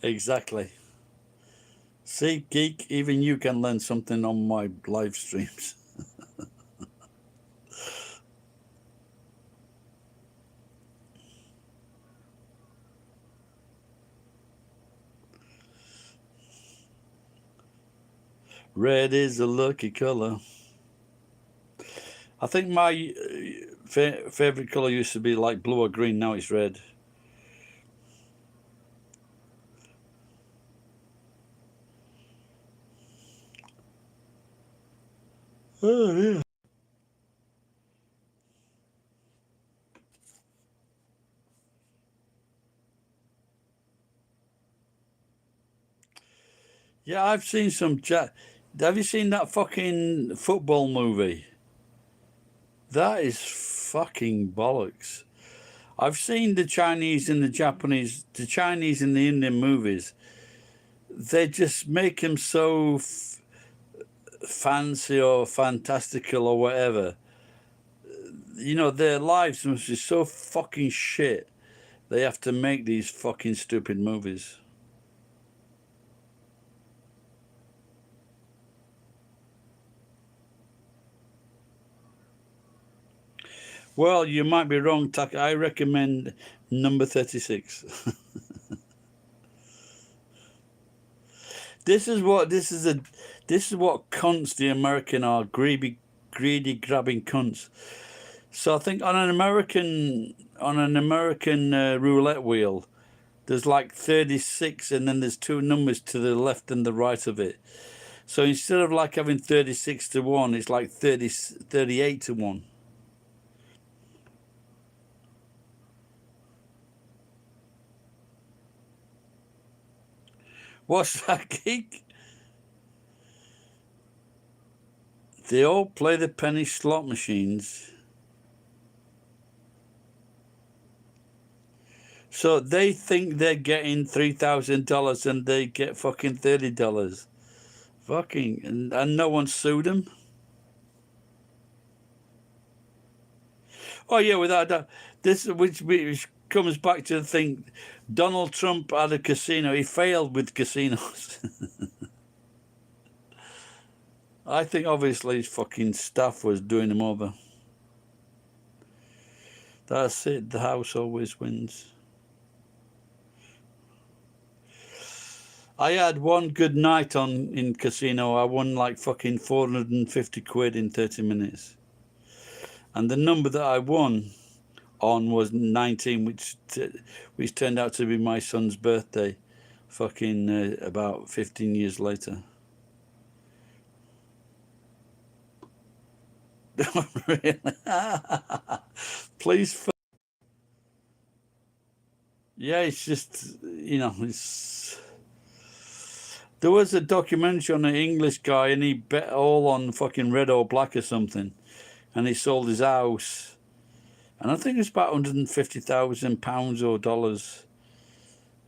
exactly. See, geek, even you can learn something on my live streams. Red is a lucky color. I think my favorite color used to be like blue or green. Now it's red. Oh, yeah. Yeah, I've seen some. Have you seen that fucking football movie? That is fucking bollocks. I've seen the Chinese and the Japanese, the Chinese and the Indian movies. They just make them so fancy or fantastical or whatever. You know, their lives must be so fucking shit. They have to make these fucking stupid movies. Well, you might be wrong, Tak. I recommend number 36. This is what cunts the American are, greedy, grabbing cunts. So I think on an American roulette wheel, there's like 36, and then there's two numbers to the left and the right of it. So instead of like having 36 to 1, it's like 38 to 1. What's that, geek? They all play the penny slot machines. So they think they're getting $3,000 and they get fucking $30. Fucking, and no one sued them. Oh yeah, without a doubt. This which comes back to the thing. Donald Trump had a casino. He failed with casinos. I think obviously his fucking staff was doing him over. That's it. The house always wins. I had one good night in casino. I won like fucking 450 quid in 30 minutes. And the number that I won on was 19, which turned out to be my son's birthday, fucking about 15 years later. Really? Please. Yeah, it's just, you know, it's. There was a documentary on an English guy, and he bet all on fucking red or black or something, and he sold his house, and I think it's about £150,000 or dollars,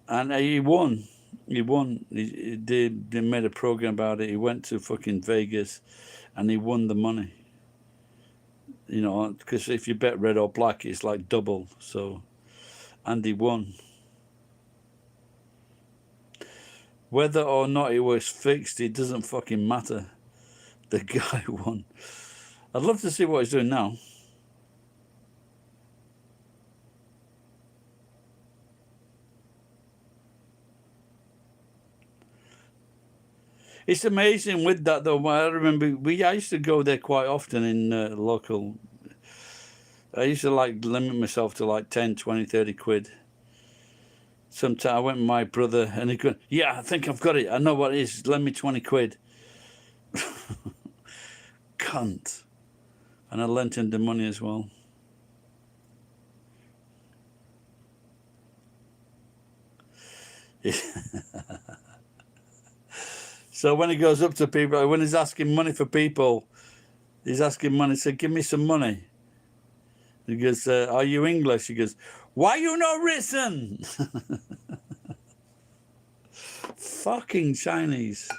and he won. He won. They made a program about it. He went to fucking Vegas, and he won the money. you know, because if you bet red or black, it's like double. So Andy won. Whether or not it was fixed, it doesn't fucking matter. The guy won. I'd love to see what he's doing now. It's amazing with that, though. I remember I used to go there quite often in local. I used to like limit myself to like 10, 20, 30 quid. Sometimes I went with my brother and he goes, yeah, I think I've got it. I know what it is. Lend me 20 quid. Cunt. And I lent him the money as well. So when he goes up to people, when he's asking money for people, he's asking money, said, give me some money. He goes, are you English? He goes, why you not written? Fucking Chinese.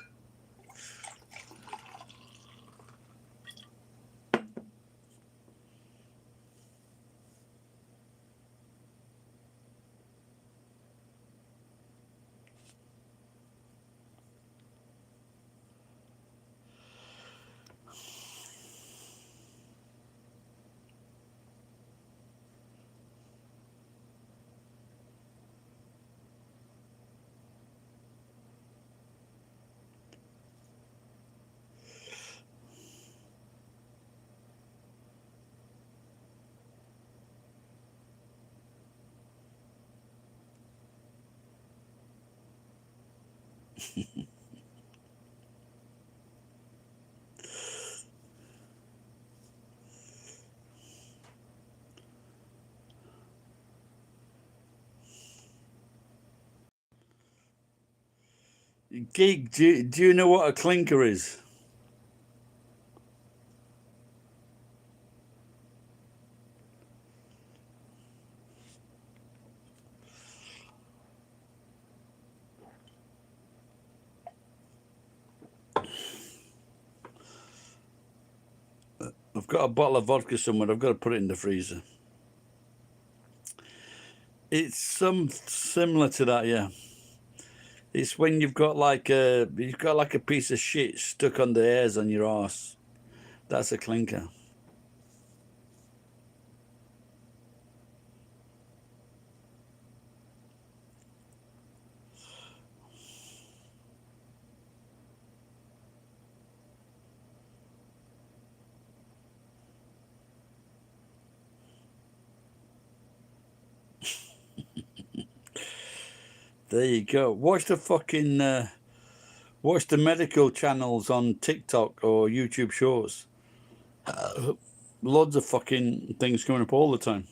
Geek, do you know what a clinker is? I've got a bottle of vodka somewhere. I've got to put it in the freezer. It's similar to that, yeah. It's when you've got like a piece of shit stuck on the hairs on your arse. That's a clinker. There you go. Watch the medical channels on TikTok or YouTube Shorts. Loads of fucking things coming up all the time.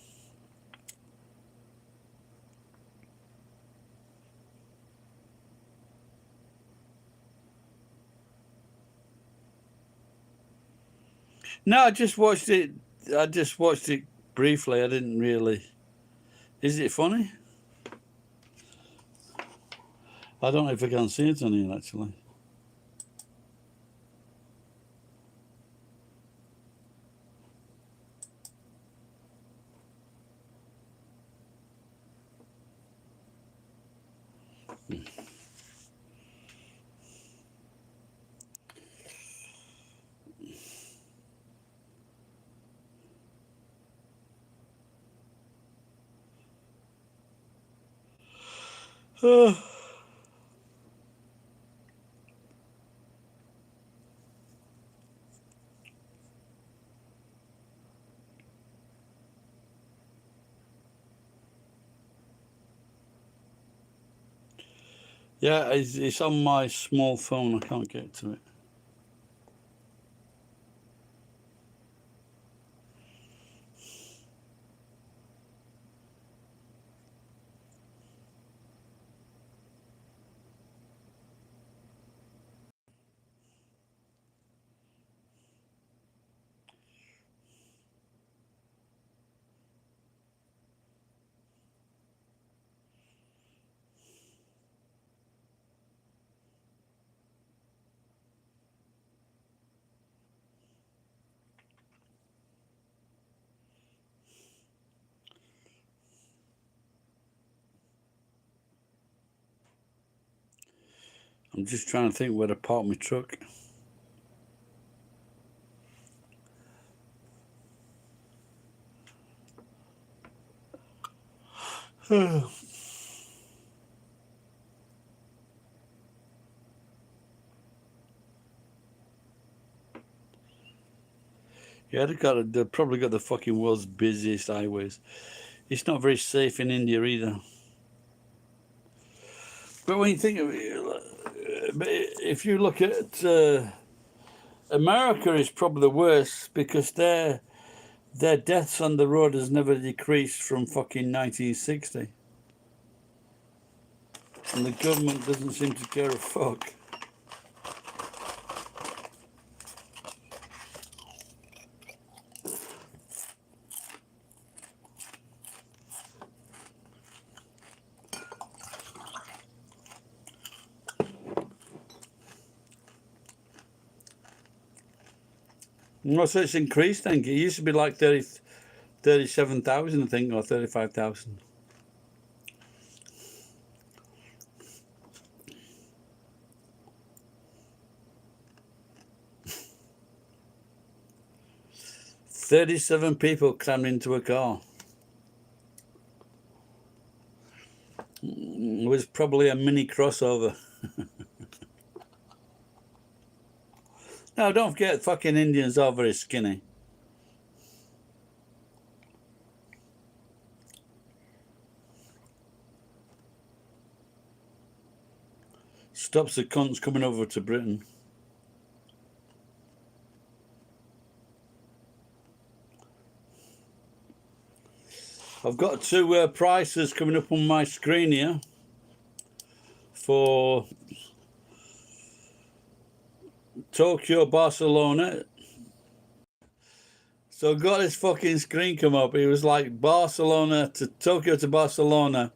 No, I just watched it. I just watched it briefly. I didn't really. Is it funny? I don't know if I can see it on here actually. Yeah, it's on my small phone. I can't get to it. I'm just trying to think where to park my truck. Yeah, they've probably got the fucking world's busiest highways. It's not very safe in India either. But when you think of it, if you look at America, is probably the worst because their deaths on the road has never decreased from fucking 1960, and the government doesn't seem to care a fuck. No, so it's increased. I think it used to be like 37,000, I think, or 35,000. "37 people crammed into a car." It was probably a mini crossover. Now, don't forget, fucking Indians are very skinny. Stops the cunts coming over to Britain. I've got two prices coming up on my screen here for Tokyo, Barcelona. So I got this fucking screen come up. It was like Barcelona to Tokyo to Barcelona,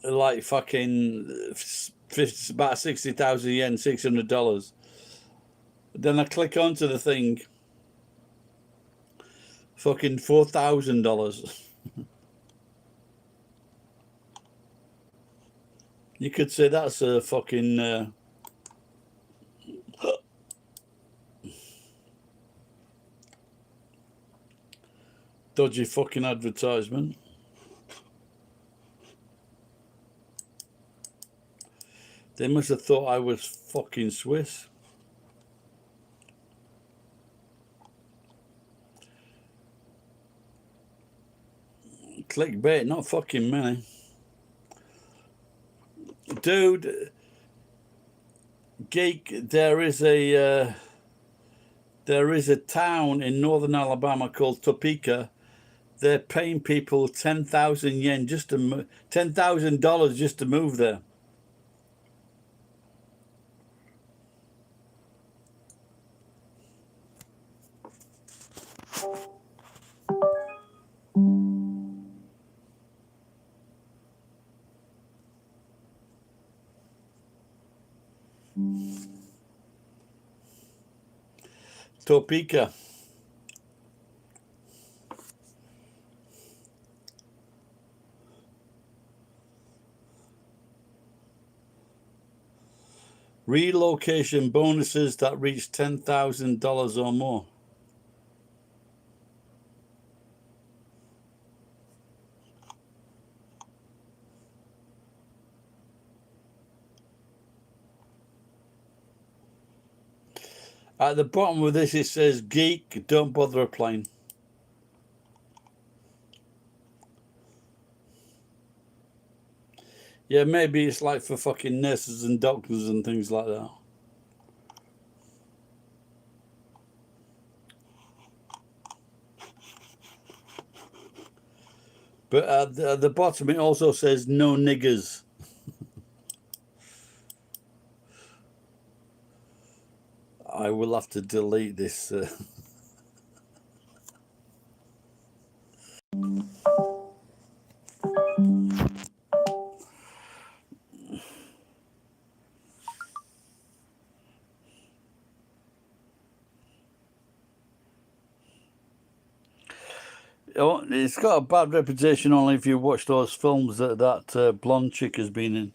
like fucking 50, about 60,000 yen, $600. Then I click onto the thing, fucking $4,000. You could say that's a fucking dodgy fucking advertisement. They must have thought I was fucking Swiss. Clickbait, not fucking many. Dude, geek, there is a town in northern Alabama called Topeka. They're paying people 10,000 yen just to $10,000 just to move there. Topeka. Relocation bonuses that reach $10,000 or more. At the bottom of this, it says, "Geek, don't bother applying." Yeah, maybe it's like for fucking nurses and doctors and things like that. But at the bottom, it also says, "No niggers." I will have to delete this. It's got a bad reputation only if you watch those films that blonde chick has been in.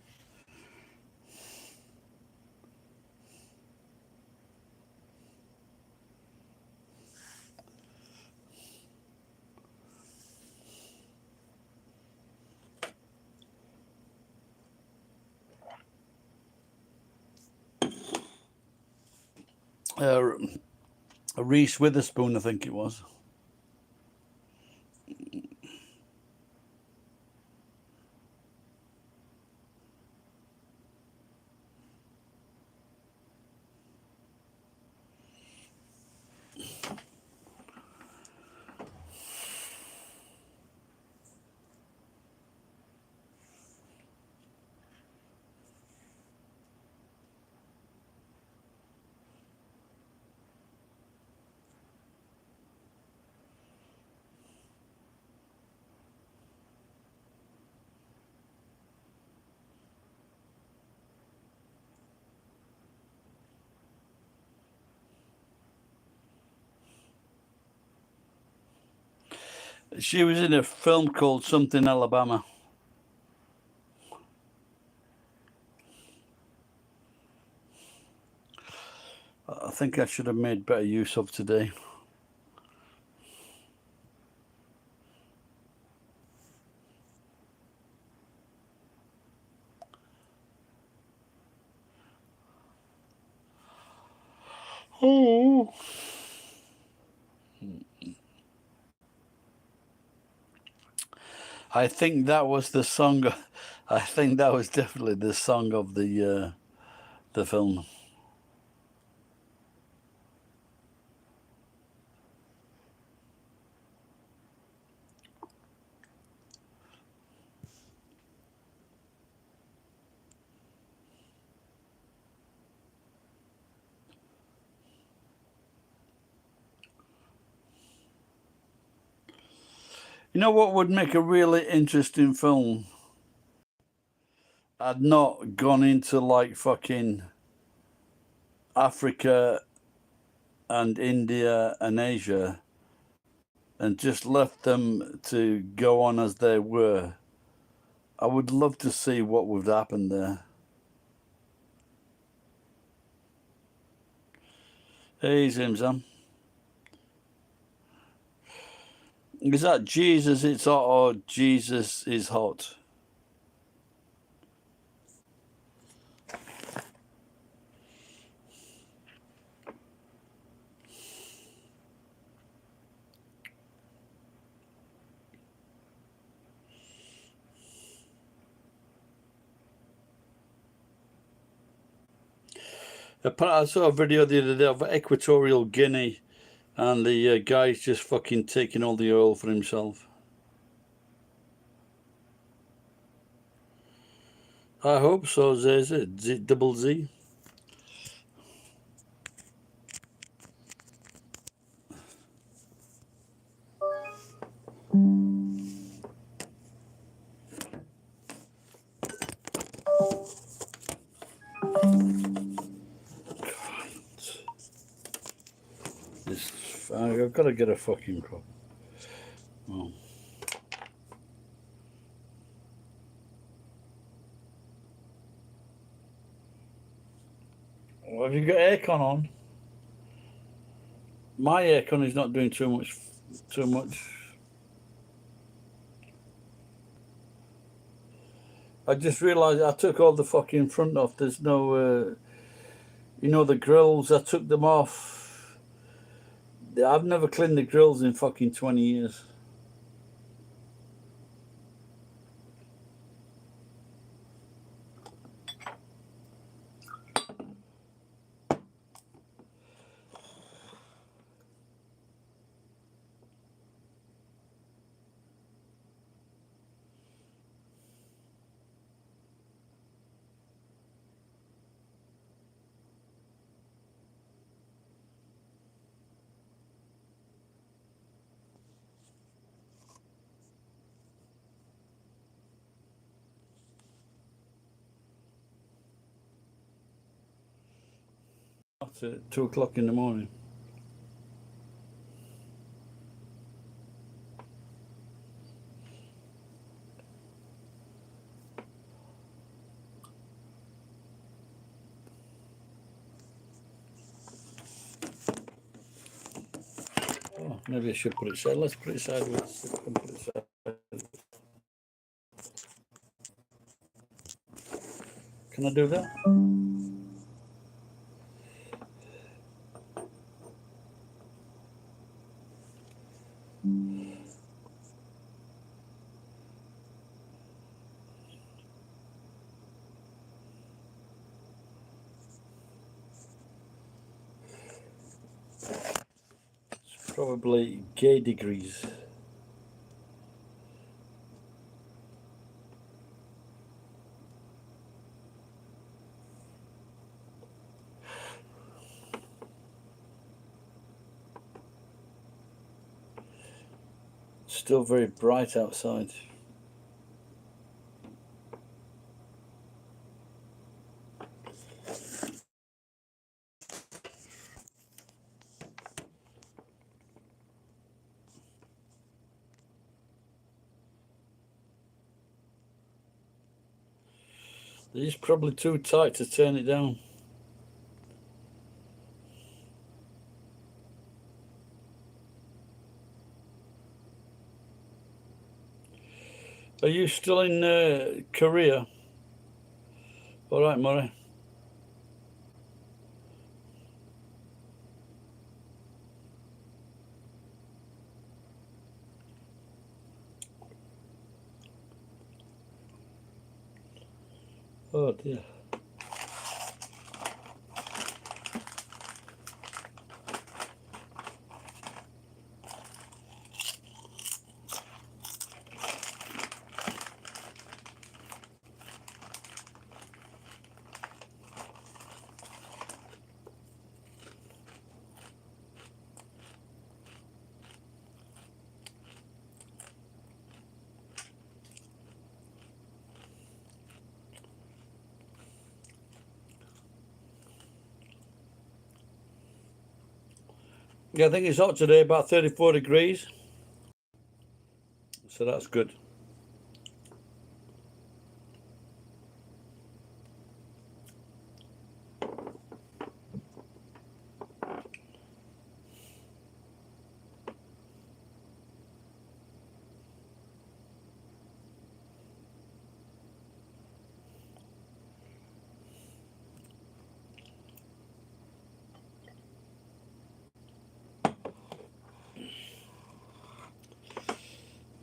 Uh, Reese Witherspoon, I think it was. She was in a film called Something Alabama. I think I should have made better use of today. Oh. I think that was the song. I think that was definitely the song of the film. You know what would make a really interesting film? I'd not gone into like fucking Africa and India and Asia and just left them to go on as they were. I would love to see what would happen there. Hey, Zimzam. Is that Jesus it's hot or Jesus is hot? I saw a video the other day of Equatorial Guinea and the guy's just fucking taking all the oil for himself. I hope so, Z double Z. I've got to get a fucking crop. Oh. Well, have you got aircon on? My aircon is not doing too much. Too much. I just realised I took all the fucking front off. There's no, you know, the grills. I took them off. I've never cleaned the grills in fucking 20 years. At 2 o'clock in the morning. Oh, maybe I should put it sideways. Let's put it sideways. Put it sideways. Can I do that? Probably gay degrees. Still very bright outside. It's probably too tight to turn it down. Are you still in Korea? All right, Murray. Oh dear. Yeah, I think it's hot today, about 34 degrees. So that's good.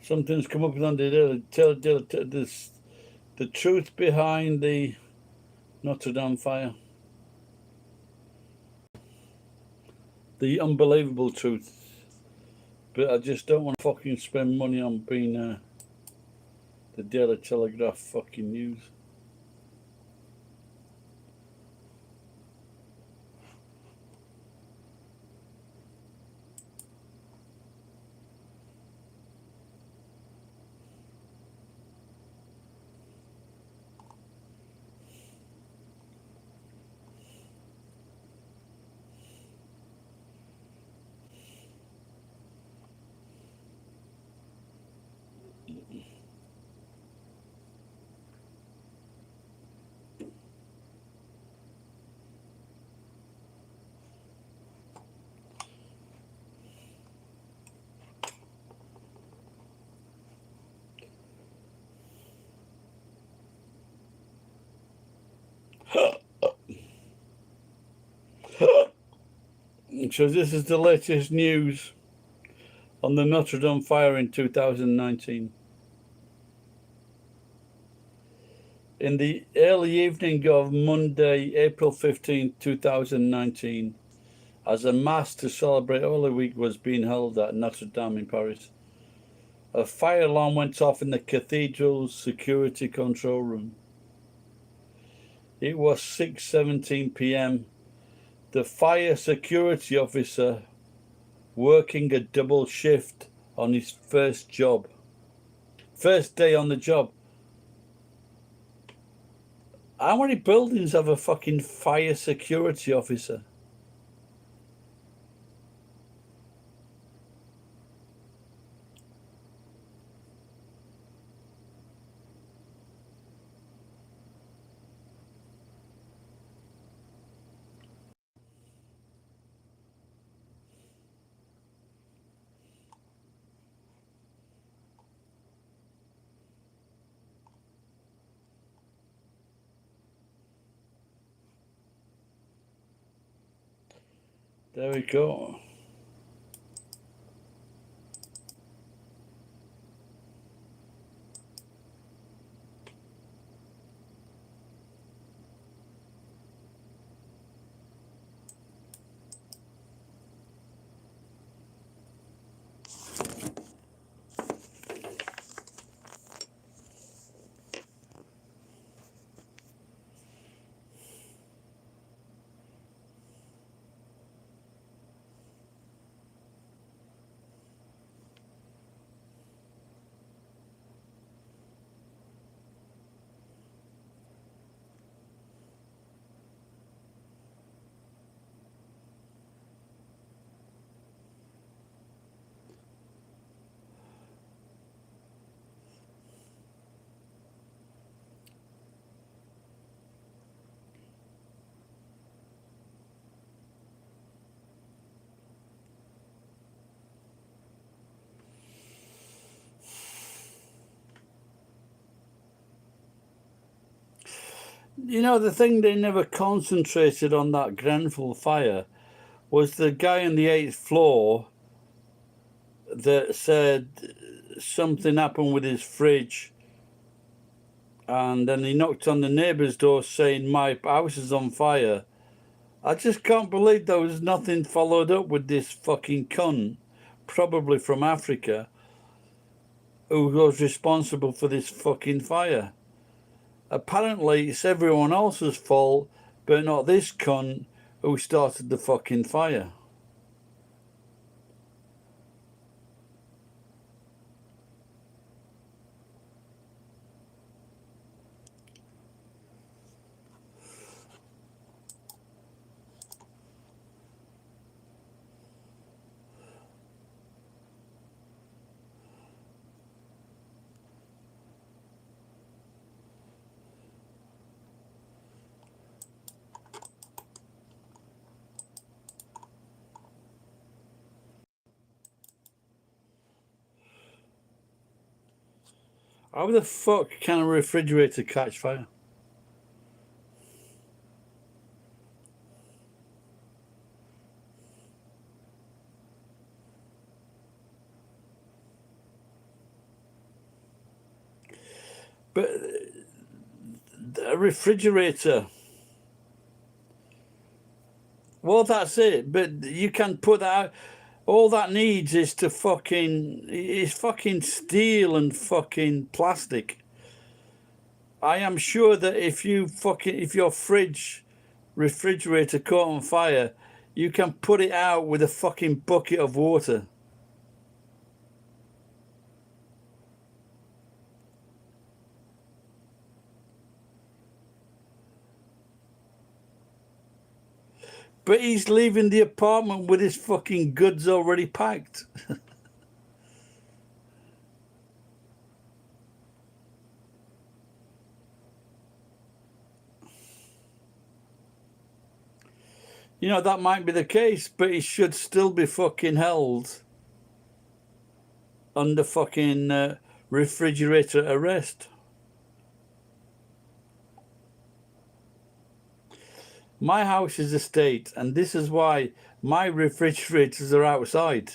Something's come up on the truth behind the Notre Dame fire. The unbelievable truth. But I just don't want to fucking spend money on being the Daily Telegraph fucking news. So this is the latest news on the Notre Dame fire in 2019. In the early evening of Monday, April 15, 2019, as a mass to celebrate Holy Week was being held at Notre Dame in Paris, a fire alarm went off in the cathedral's security control room. It was 6:17 p.m. The fire security officer, working a double shift on his first day on the job. How many buildings have a fucking fire security officer? There we go. You know, the thing they never concentrated on that Grenfell fire was the guy on the 8th floor that said something happened with his fridge, and then he knocked on the neighbour's door saying, "My house is on fire." I just can't believe there was nothing followed up with this fucking cunt, probably from Africa, who was responsible for this fucking fire. Apparently, it's everyone else's fault, but not this cunt who started the fucking fire. How the fuck can a refrigerator catch fire? But a refrigerator, well, that's it. But you can put that out. All that needs is to fucking steel and fucking plastic. I am sure that if your refrigerator caught on fire, you can put it out with a fucking bucket of water. But he's leaving the apartment with his fucking goods already packed. You know, that might be the case, but he should still be fucking held under fucking refrigerator arrest. My house is a state, and this is why my refrigerators are outside.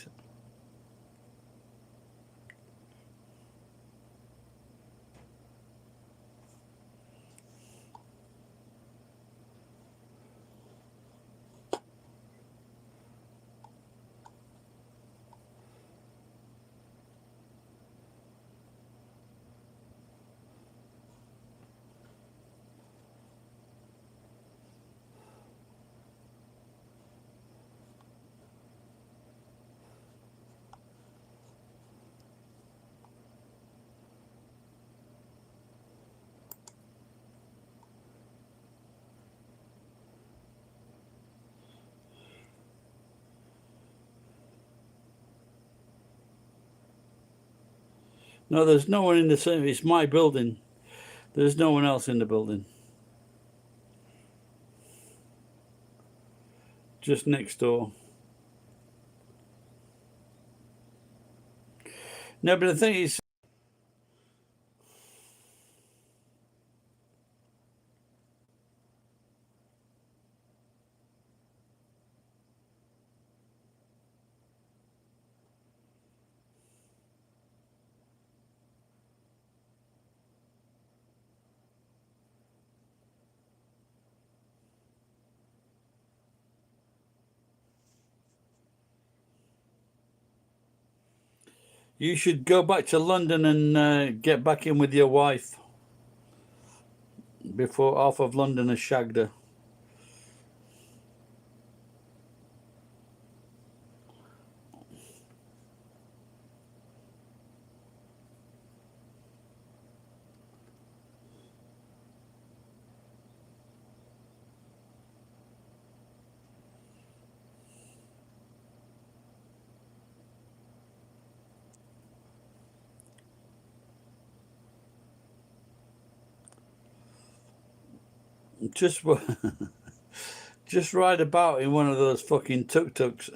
No, there's no one in the same. It's my building. There's no one else in the building. Just next door. No, but the thing is, you should go back to London and get back in with your wife before half of London has shagged her. Just, just ride about in one of those fucking tuk-tuks.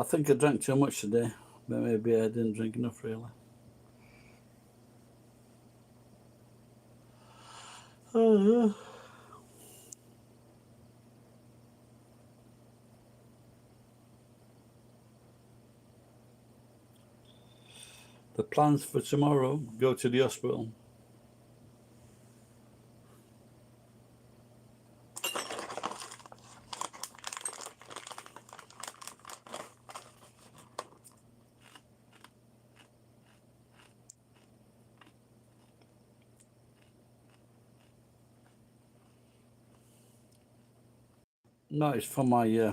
I think I drank too much today, but maybe I didn't drink enough really. The plans for tomorrow: go to the hospital. No, it's for my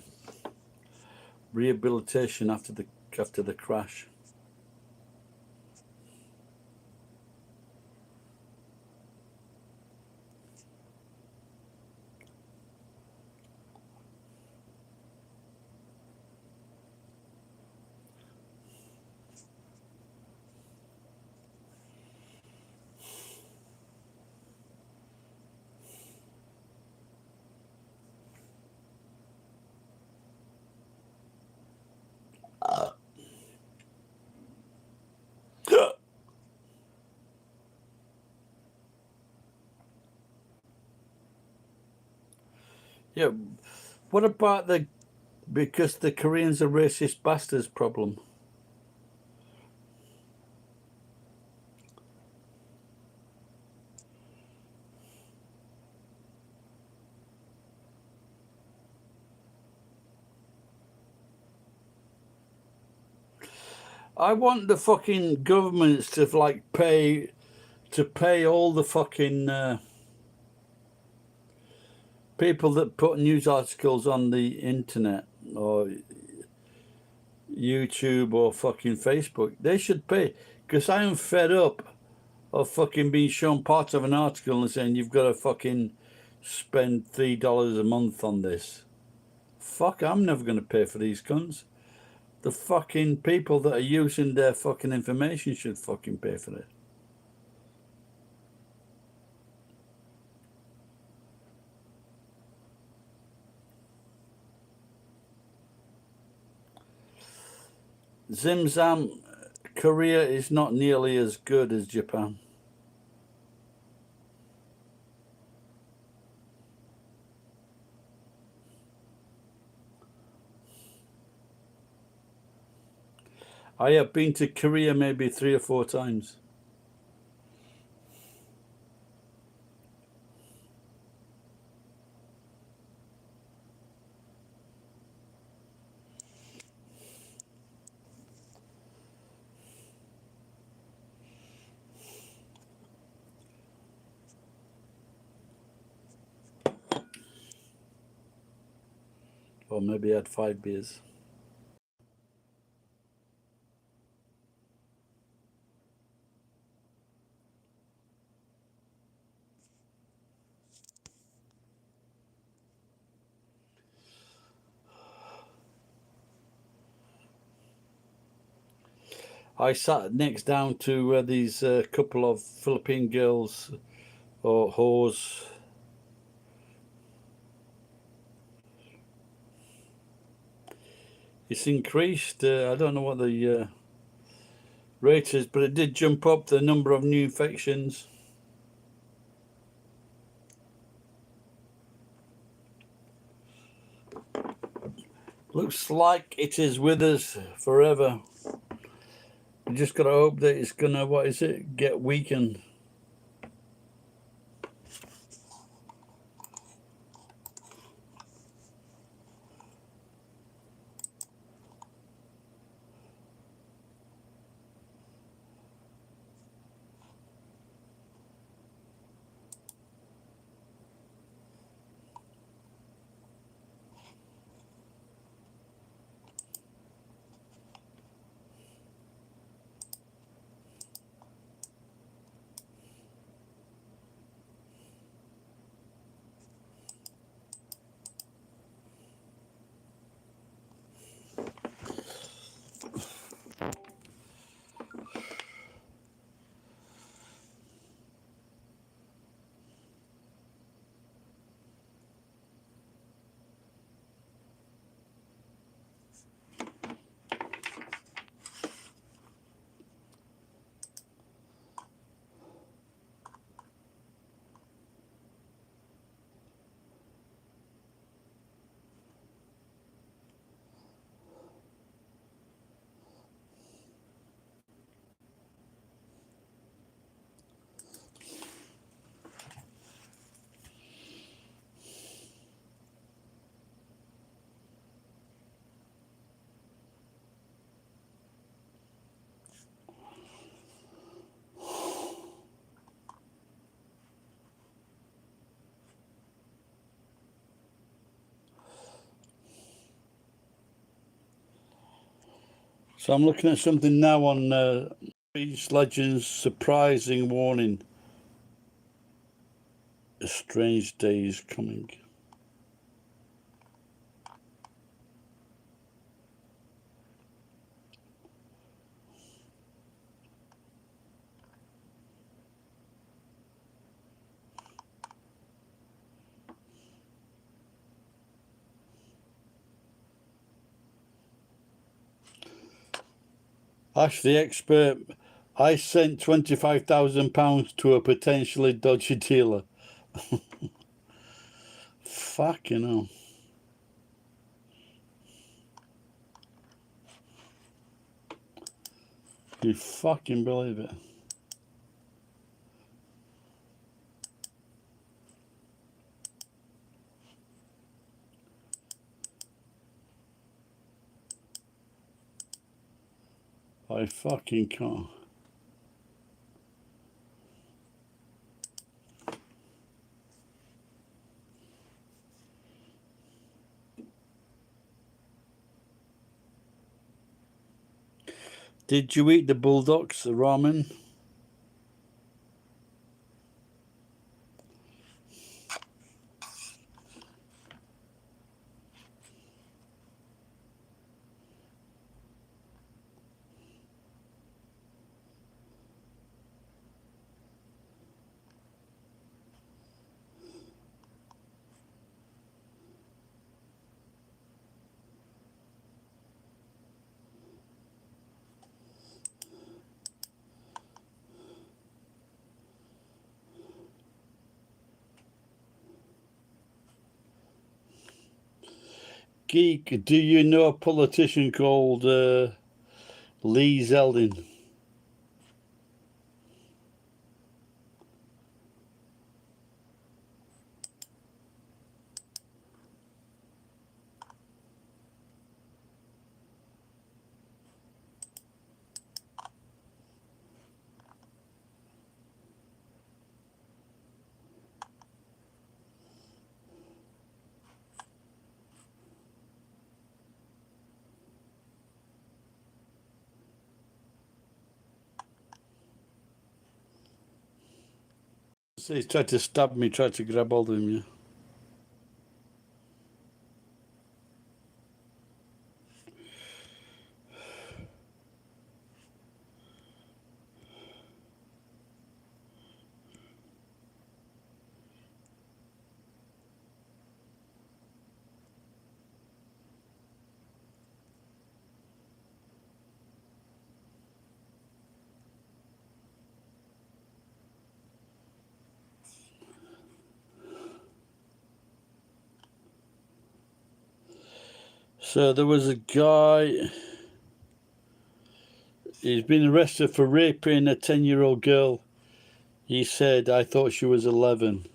rehabilitation after the crash. Yeah. What about because the Koreans are racist bastards problem? I want the fucking governments to like pay all the fucking people that put news articles on the internet or YouTube or fucking Facebook. They should pay, because I am fed up of fucking being shown part of an article and saying you've got to fucking spend $3 a month on this. Fuck, I'm never going to pay for these cunts. The fucking people that are using their fucking information should fucking pay for it. Zimzam, Korea is not nearly as good as Japan. I have been to Korea maybe 3 or 4 times. Or maybe I had 5 beers. I sat next down to these couple of Philippine girls or whores. It's increased. I don't know what the rate is, but it did jump up the number of new infections. Looks like it is with us forever. We just got to hope that it's gonna, what is it, get weakened. So I'm looking at something now on Beach Legends surprising warning. A strange day is coming. Ask the expert. I sent £25,000 to a potentially dodgy dealer. Fucking hell. You fucking believe it? I fucking can't. Did you eat the bulldogs, the ramen? Geek, do you know a politician called Lee Zeldin? So he tried to stab me, tried to grab hold of him, yeah. So there was a guy, he's been arrested for raping a 10-year-old girl. He said, I thought she was 11.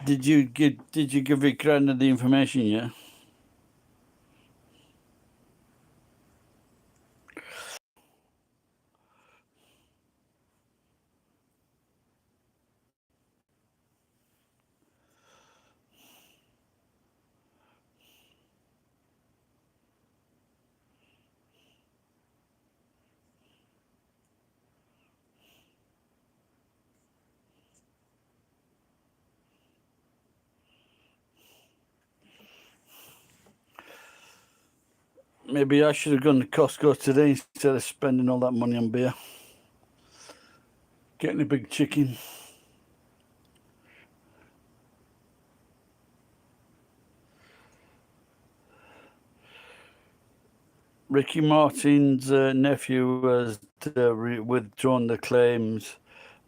Did you give your granddad the information? Yeah. Maybe I should have gone to Costco today instead of spending all that money on beer. Getting a big chicken. Ricky Martin's nephew has withdrawn the claims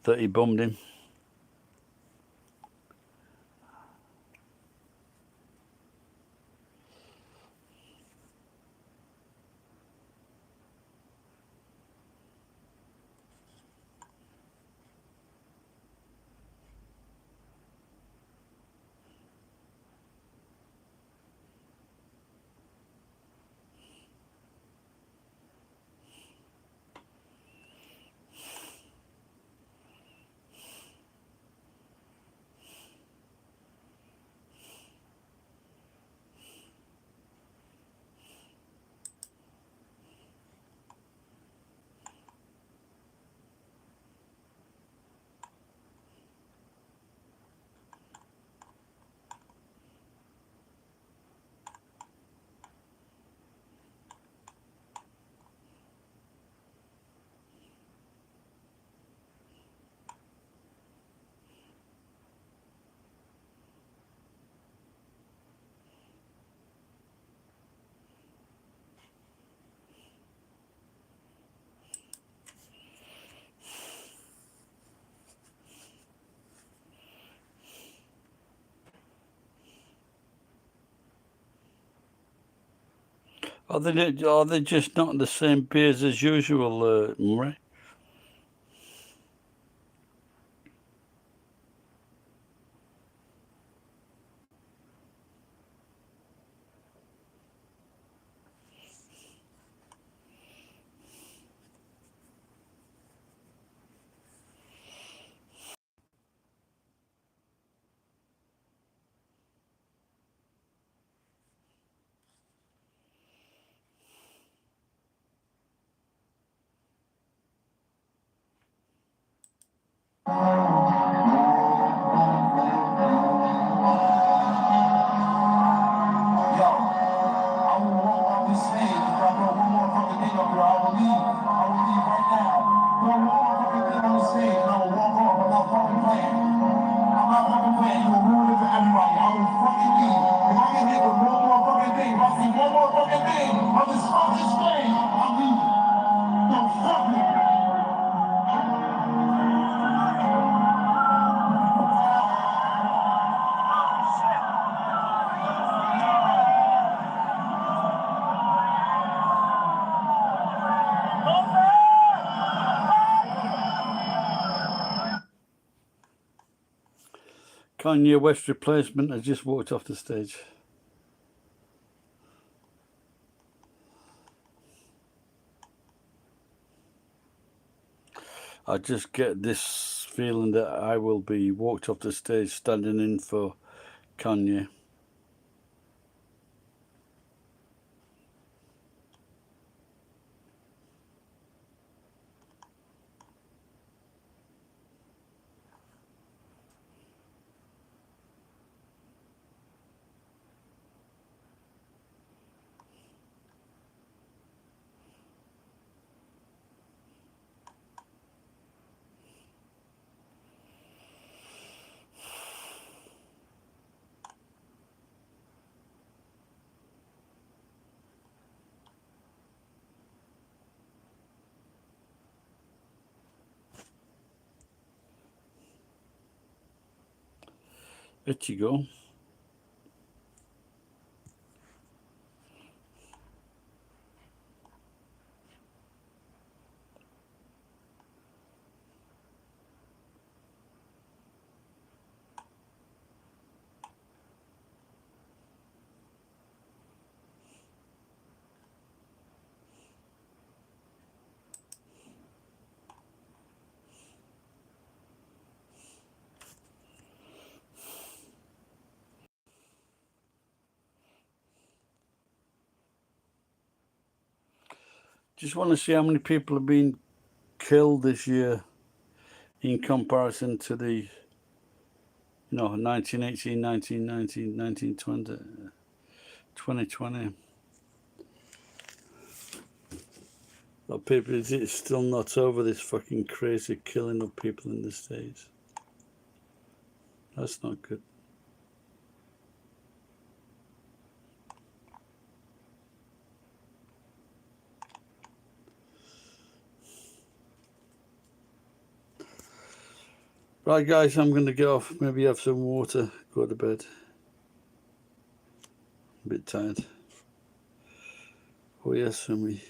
that he bummed him. Are they just not the same peers as usual, Murray? Kanye West replacement has just walked off the stage. I just get this feeling that I will be walked off the stage standing in for Kanye. There you go. Just want to see how many people have been killed this year in comparison to the, 1918, 1919, 1920, 2020. But people, it's still not over, this fucking crazy killing of people in the States. That's not good. Right, guys, I'm going to go off. Maybe have some water, go to bed. A bit tired. Oh, yes, for me.